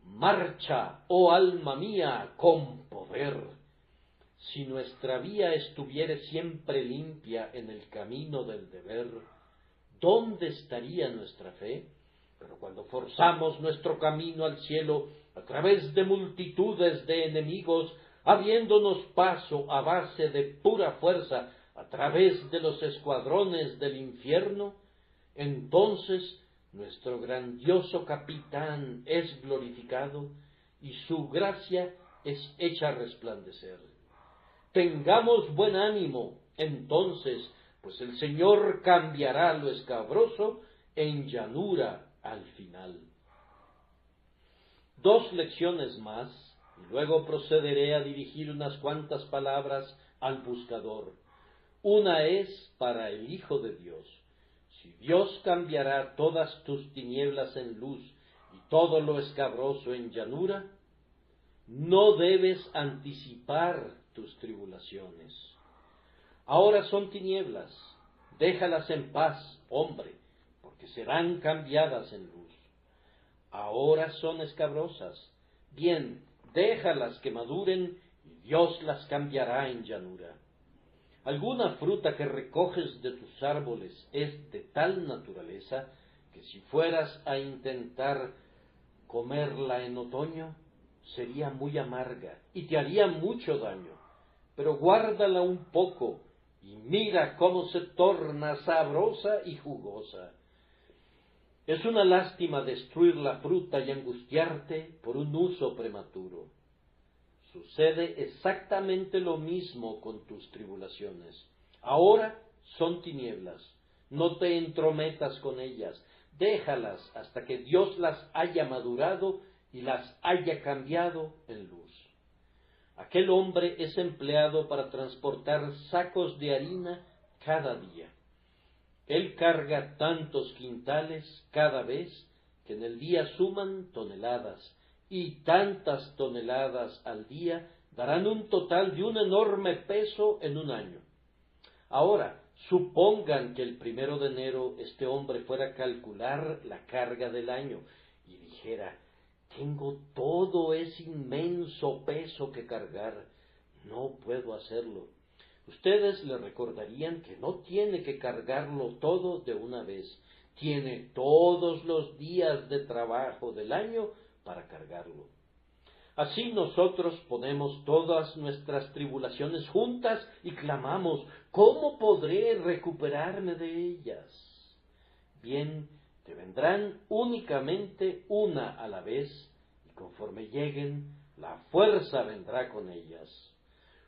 marcha, oh alma mía, con poder. Si nuestra vía estuviere siempre limpia en el camino del deber, ¿dónde estaría nuestra fe? Pero cuando forzamos nuestro camino al cielo a través de multitudes de enemigos, abriéndonos paso a base de pura fuerza a través de los escuadrones del infierno, entonces nuestro grandioso capitán es glorificado y su gracia es hecha resplandecer. Tengamos buen ánimo, entonces, pues el Señor cambiará lo escabroso en llanura al final. 2 lecciones más, y luego procederé a dirigir unas cuantas palabras al buscador. Una es para el Hijo de Dios. Si Dios cambiará todas tus tinieblas en luz y todo lo escabroso en llanura, no debes anticipar tus tribulaciones. Ahora son tinieblas, déjalas en paz, hombre, porque serán cambiadas en luz. Ahora son escabrosas, bien, déjalas que maduren y Dios las cambiará en llanura. Alguna fruta que recoges de tus árboles es de tal naturaleza que si fueras a intentar comerla en otoño, sería muy amarga y te haría mucho daño, pero guárdala un poco y mira cómo se torna sabrosa y jugosa. Es una lástima destruir la fruta y angustiarte por un uso prematuro. Sucede exactamente lo mismo con tus tribulaciones. Ahora son tinieblas, no te entrometas con ellas, déjalas hasta que Dios las haya madurado y las haya cambiado en luz. Aquel hombre es empleado para transportar sacos de harina cada día. Él carga tantos quintales cada vez que en el día suman toneladas, y tantas toneladas al día darán un total de un enorme peso en un año. Ahora, supongan que el 1 de enero este hombre fuera a calcular la carga del año y dijera: tengo todo ese inmenso peso que cargar, no puedo hacerlo. Ustedes le recordarían que no tiene que cargarlo todo de una vez, tiene todos los días de trabajo del año para cargarlo. Así nosotros ponemos todas nuestras tribulaciones juntas y clamamos: ¿cómo podré recuperarme de ellas? Bien, te vendrán únicamente una a la vez, y conforme lleguen, la fuerza vendrá con ellas.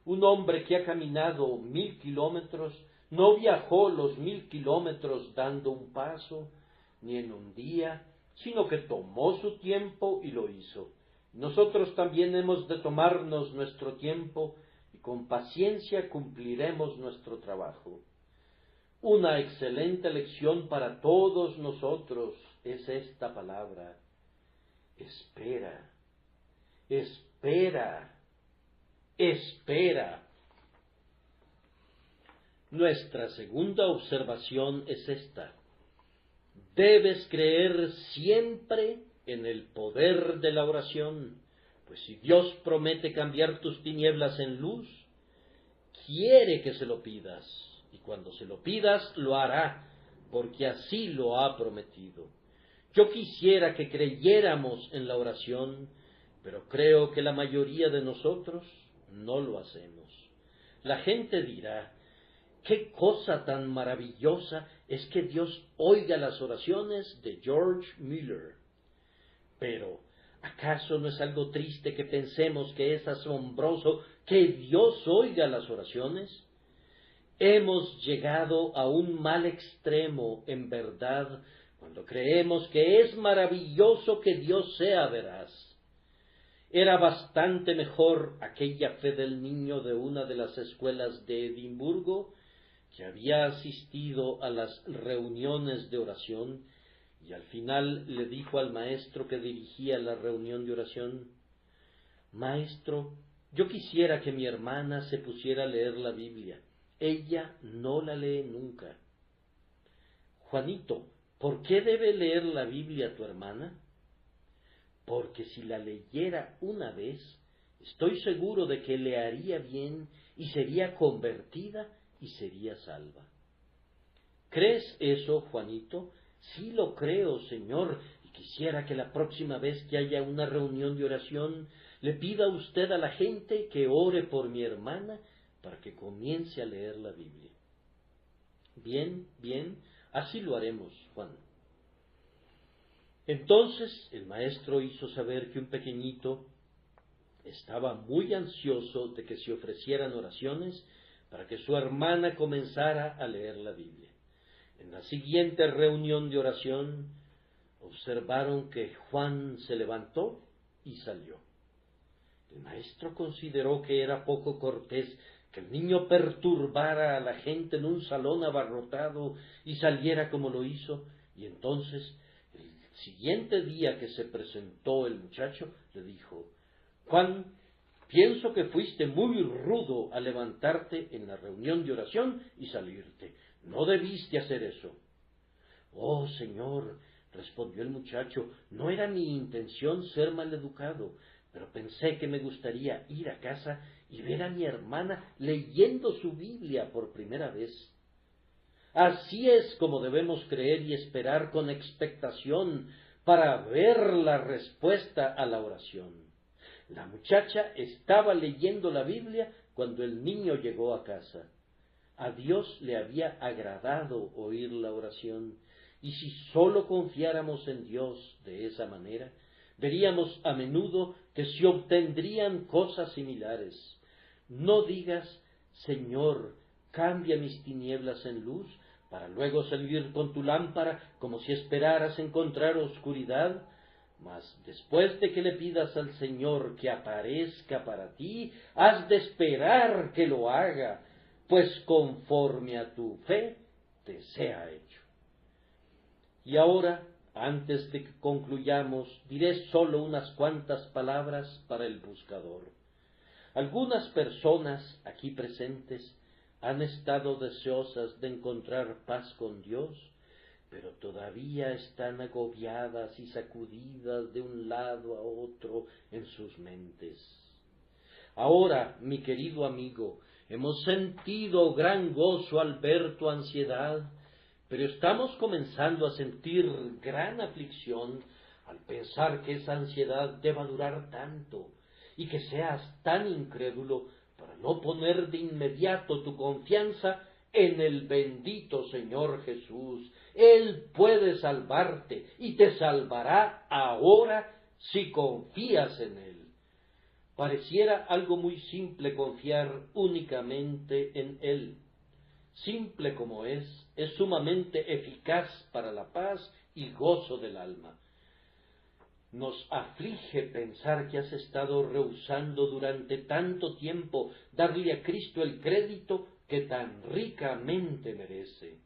Un hombre que ha caminado 1000 kilómetros no viajó los 1000 kilómetros dando un paso, ni en un día, sino que tomó su tiempo y lo hizo. Nosotros también hemos de tomarnos nuestro tiempo y con paciencia cumpliremos nuestro trabajo. Una excelente lección para todos nosotros es esta palabra: espera, espera, espera. Nuestra segunda observación es esta: debes creer siempre en el poder de la oración, pues si Dios promete cambiar tus tinieblas en luz, quiere que se lo pidas, y cuando se lo pidas lo hará, porque así lo ha prometido. Yo quisiera que creyéramos en la oración, pero creo que la mayoría de nosotros no lo hacemos. La gente dirá: qué cosa tan maravillosa es que Dios oiga las oraciones de George Mueller. Pero, ¿acaso no es algo triste que pensemos que es asombroso que Dios oiga las oraciones? Hemos llegado a un mal extremo, en verdad, cuando creemos que es maravilloso que Dios sea veraz. Era bastante mejor aquella fe del niño de una de las escuelas de Edimburgo, que había asistido a las reuniones de oración, y al final le dijo al maestro que dirigía la reunión de oración: Maestro, yo quisiera que mi hermana se pusiera a leer la Biblia. Ella no la lee nunca. Juanito, ¿por qué debe leer la Biblia tu hermana? Porque si la leyera una vez, estoy seguro de que le haría bien y sería convertida y sería salva. ¿Crees eso, Juanito? Sí lo creo, Señor, y quisiera que la próxima vez que haya una reunión de oración, le pida a usted a la gente que ore por mi hermana para que comience a leer la Biblia. Bien, bien, así lo haremos, Juan. Entonces el maestro hizo saber que un pequeñito estaba muy ansioso de que se ofrecieran oraciones para que su hermana comenzara a leer la Biblia. En la siguiente reunión de oración, observaron que Juan se levantó y salió. El maestro consideró que era poco cortés que el niño perturbara a la gente en un salón abarrotado y saliera como lo hizo, y entonces, el siguiente día que se presentó el muchacho, le dijo: Juan, pienso que fuiste muy rudo al levantarte en la reunión de oración y salirte. No debiste hacer eso. Oh, Señor, respondió el muchacho, no era mi intención ser maleducado, pero pensé que me gustaría ir a casa y ver a mi hermana leyendo su Biblia por primera vez. Así es como debemos creer y esperar con expectación para ver la respuesta a la oración. La muchacha estaba leyendo la Biblia cuando el niño llegó a casa. A Dios le había agradado oír la oración, y si sólo confiáramos en Dios de esa manera, veríamos a menudo que se obtendrían cosas similares. No digas: Señor, cambia mis tinieblas en luz, para luego salir con tu lámpara como si esperaras encontrar oscuridad. Mas después de que le pidas al Señor que aparezca para ti, has de esperar que lo haga, pues conforme a tu fe te sea hecho. Y ahora, antes de que concluyamos, diré solo unas cuantas palabras para el buscador. Algunas personas aquí presentes han estado deseosas de encontrar paz con Dios, pero todavía están agobiadas y sacudidas de un lado a otro en sus mentes. Ahora, mi querido amigo, hemos sentido gran gozo al ver tu ansiedad, pero estamos comenzando a sentir gran aflicción al pensar que esa ansiedad deba durar tanto y que seas tan incrédulo para no poner de inmediato tu confianza en el bendito Señor Jesús. Él puede salvarte y te salvará ahora si confías en Él. Pareciera algo muy simple confiar únicamente en Él. Simple como es sumamente eficaz para la paz y gozo del alma. Nos aflige pensar que has estado rehusando durante tanto tiempo darle a Cristo el crédito que tan ricamente merece.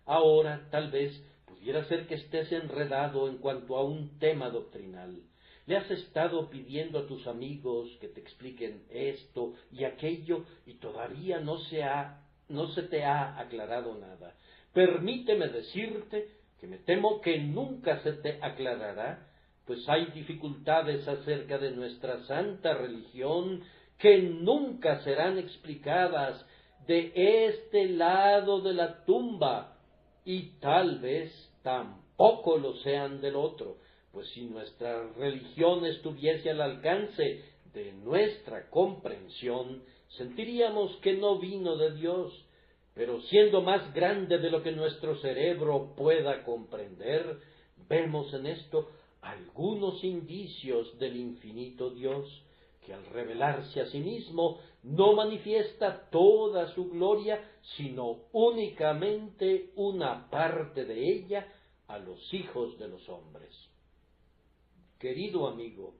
Ahora, tal vez, pudiera ser que estés enredado en cuanto a un tema doctrinal. Le has estado pidiendo a tus amigos que te expliquen esto y aquello y todavía no se te ha aclarado nada. Permíteme decirte que me temo que nunca se te aclarará, pues hay dificultades acerca de nuestra santa religión que nunca serán explicadas de este lado de la tumba, y tal vez tampoco lo sean del otro, pues si nuestra religión estuviese al alcance de nuestra comprensión, sentiríamos que no vino de Dios, pero siendo más grande de lo que nuestro cerebro pueda comprender, vemos en esto algunos indicios del infinito Dios, que al revelarse a sí mismo no manifiesta toda su gloria, sino únicamente una parte de ella a los hijos de los hombres. Querido amigo,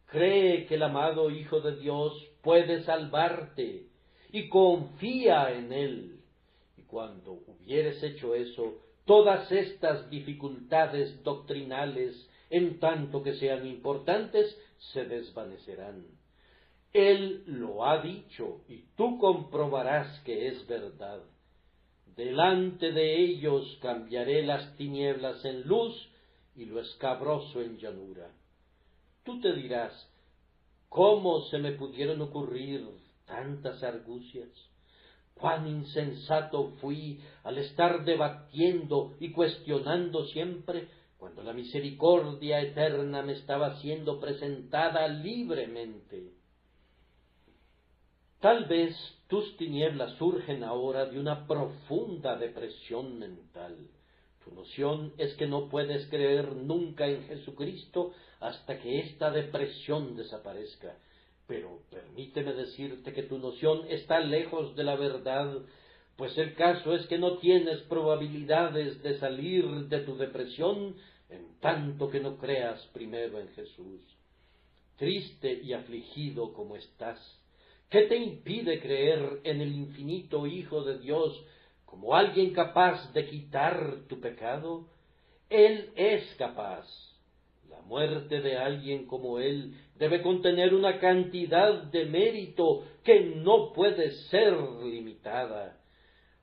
cree que el amado Hijo de Dios puede salvarte y confía en Él. Y cuando hubieres hecho eso, todas estas dificultades doctrinales, en tanto que sean importantes, se desvanecerán. Él lo ha dicho y tú comprobarás que es verdad. Delante de ellos cambiaré las tinieblas en luz y lo escabroso en llanura. Tú te dirás, ¿cómo se me pudieron ocurrir tantas argucias? Cuán insensato fui al estar debatiendo y cuestionando siempre, cuando la misericordia eterna me estaba siendo presentada libremente. Tal vez tus tinieblas surgen ahora de una profunda depresión mental. Tu noción es que no puedes creer nunca en Jesucristo hasta que esta depresión desaparezca. Pero permíteme decirte que tu noción está lejos de la verdad, pues el caso es que no tienes probabilidades de salir de tu depresión en tanto que no creas primero en Jesús. Triste y afligido como estás, ¿qué te impide creer en el infinito Hijo de Dios como alguien capaz de quitar tu pecado? Él es capaz. La muerte de alguien como Él debe contener una cantidad de mérito que no puede ser limitada.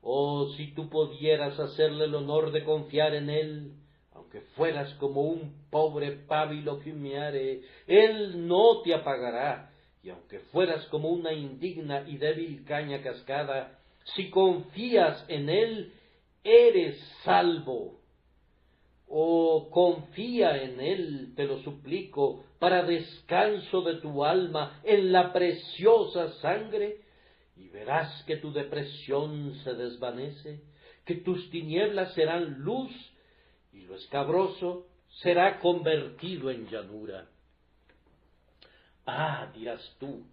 Oh, si tú pudieras hacerle el honor de confiar en Él, aunque fueras como un pobre pábilo que humeare, Él no te apagará, y aunque fueras como una indigna y débil caña cascada, si confías en Él, eres salvo. Oh, confía en Él, te lo suplico, para descanso de tu alma en la preciosa sangre, y verás que tu depresión se desvanece, que tus tinieblas serán luz, y lo escabroso será convertido en llanura. Ah, dirás tú,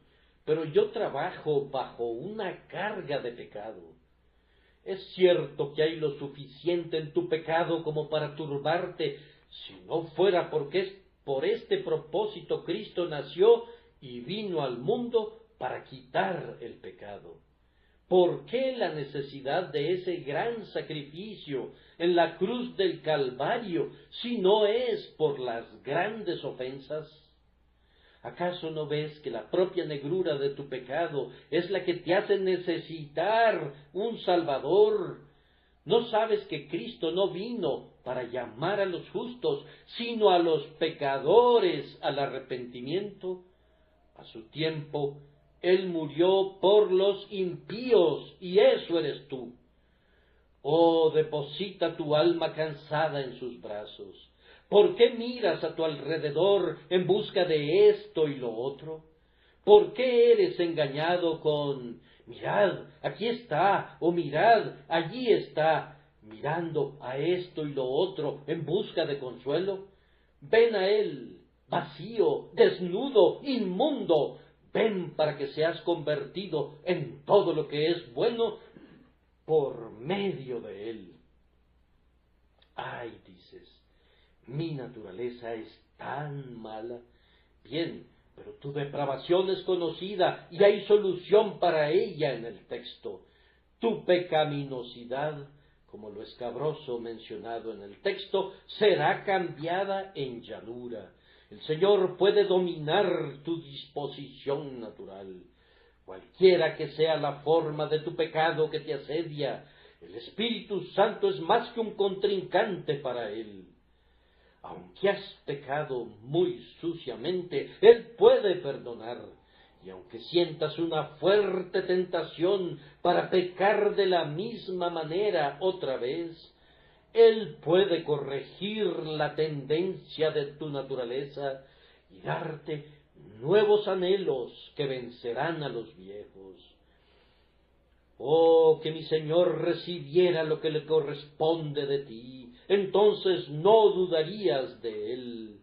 pero yo trabajo bajo una carga de pecado. Es cierto que hay lo suficiente en tu pecado como para turbarte, si no fuera porque por este propósito Cristo nació y vino al mundo para quitar el pecado. ¿Por qué la necesidad de ese gran sacrificio en la cruz del Calvario si no es por las grandes ofensas? ¿Acaso no ves que la propia negrura de tu pecado es la que te hace necesitar un Salvador? ¿No sabes que Cristo no vino para llamar a los justos, sino a los pecadores al arrepentimiento? A su tiempo, Él murió por los impíos, y eso eres tú. Oh, deposita tu alma cansada en sus brazos. ¿Por qué miras a tu alrededor en busca de esto y lo otro? ¿Por qué eres engañado con mirad, aquí está, o mirad, allí está, mirando a esto y lo otro en busca de consuelo? Ven a Él, vacío, desnudo, inmundo, ven para que seas convertido en todo lo que es bueno por medio de él. Ay, dices, mi naturaleza es tan mala. Bien, pero tu depravación es conocida y hay solución para ella en el texto. Tu pecaminosidad, como lo escabroso mencionado en el texto, será cambiada en llanura. El Señor puede dominar tu disposición natural. Cualquiera que sea la forma de tu pecado que te asedia, el Espíritu Santo es más que un contrincante para él. Aunque has pecado muy suciamente, Él puede perdonar. Y aunque sientas una fuerte tentación para pecar de la misma manera otra vez, Él puede corregir la tendencia de tu naturaleza y darte nuevos anhelos que vencerán a los viejos. Oh, que mi Señor recibiera lo que le corresponde de ti, entonces no dudarías de Él.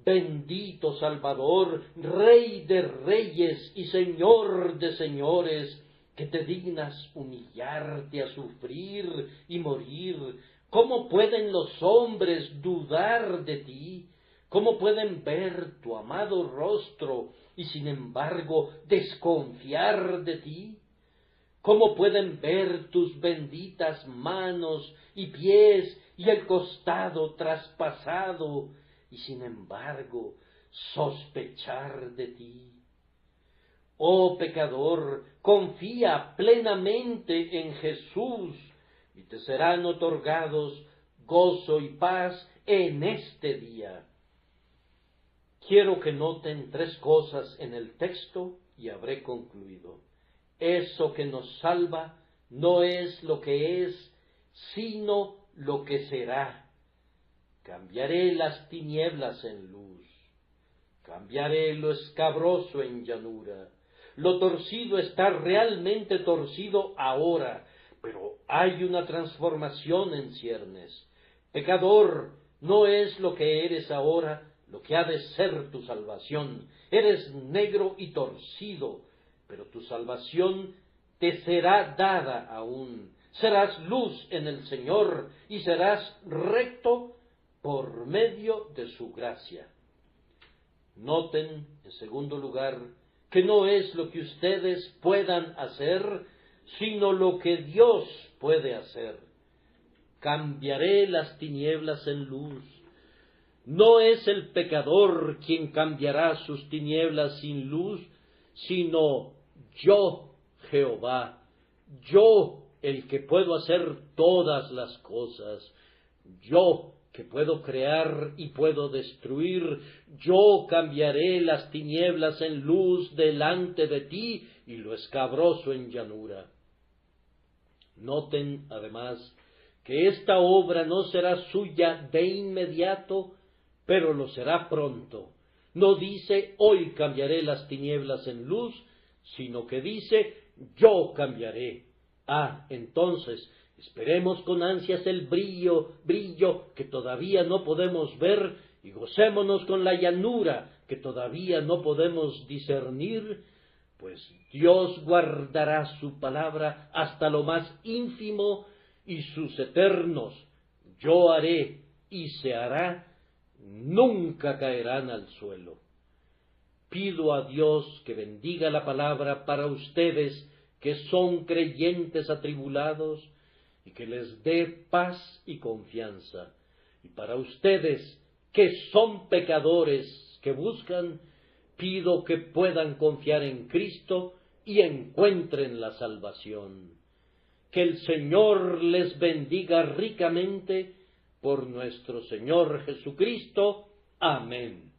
Bendito Salvador, Rey de reyes y Señor de señores, que te dignas humillarte a sufrir y morir. ¿Cómo pueden los hombres dudar de ti? ¿Cómo pueden ver tu amado rostro y sin embargo desconfiar de ti? ¿Cómo pueden ver tus benditas manos y pies y el costado traspasado y sin embargo sospechar de ti? Oh pecador, confía plenamente en Jesús y te serán otorgados gozo y paz en este día. Quiero que noten 3 cosas en el texto y habré concluido. Eso que nos salva no es lo que es, sino lo que será. Cambiaré las tinieblas en luz, cambiaré lo escabroso en llanura. Lo torcido está realmente torcido ahora, pero hay una transformación en ciernes. Pecador, no es lo que eres ahora lo que ha de ser tu salvación. Eres negro y torcido, pero tu salvación te será dada aún. Serás luz en el Señor y serás recto por medio de su gracia. Noten, en segundo lugar, que no es lo que ustedes puedan hacer, sino lo que Dios puede hacer. Cambiaré las tinieblas en luz. No es el pecador quien cambiará sus tinieblas sin luz, sino yo, Jehová, yo el que puedo hacer todas las cosas, yo que puedo crear y puedo destruir, yo cambiaré las tinieblas en luz delante de ti y lo escabroso en llanura. Noten, además, que esta obra no será suya de inmediato, pero lo será pronto. No dice, hoy cambiaré las tinieblas en luz, sino que dice, yo cambiaré. Entonces, esperemos con ansias el brillo que todavía no podemos ver, y gocémonos con la llanura que todavía no podemos discernir, pues Dios guardará su palabra hasta lo más ínfimo, y sus eternos yo haré y se hará nunca caerán al suelo. Pido a Dios que bendiga la palabra para ustedes que son creyentes atribulados y que les dé paz y confianza. Y para ustedes que son pecadores que buscan, pido que puedan confiar en Cristo y encuentren la salvación. Que el Señor les bendiga ricamente por nuestro Señor Jesucristo. Amén.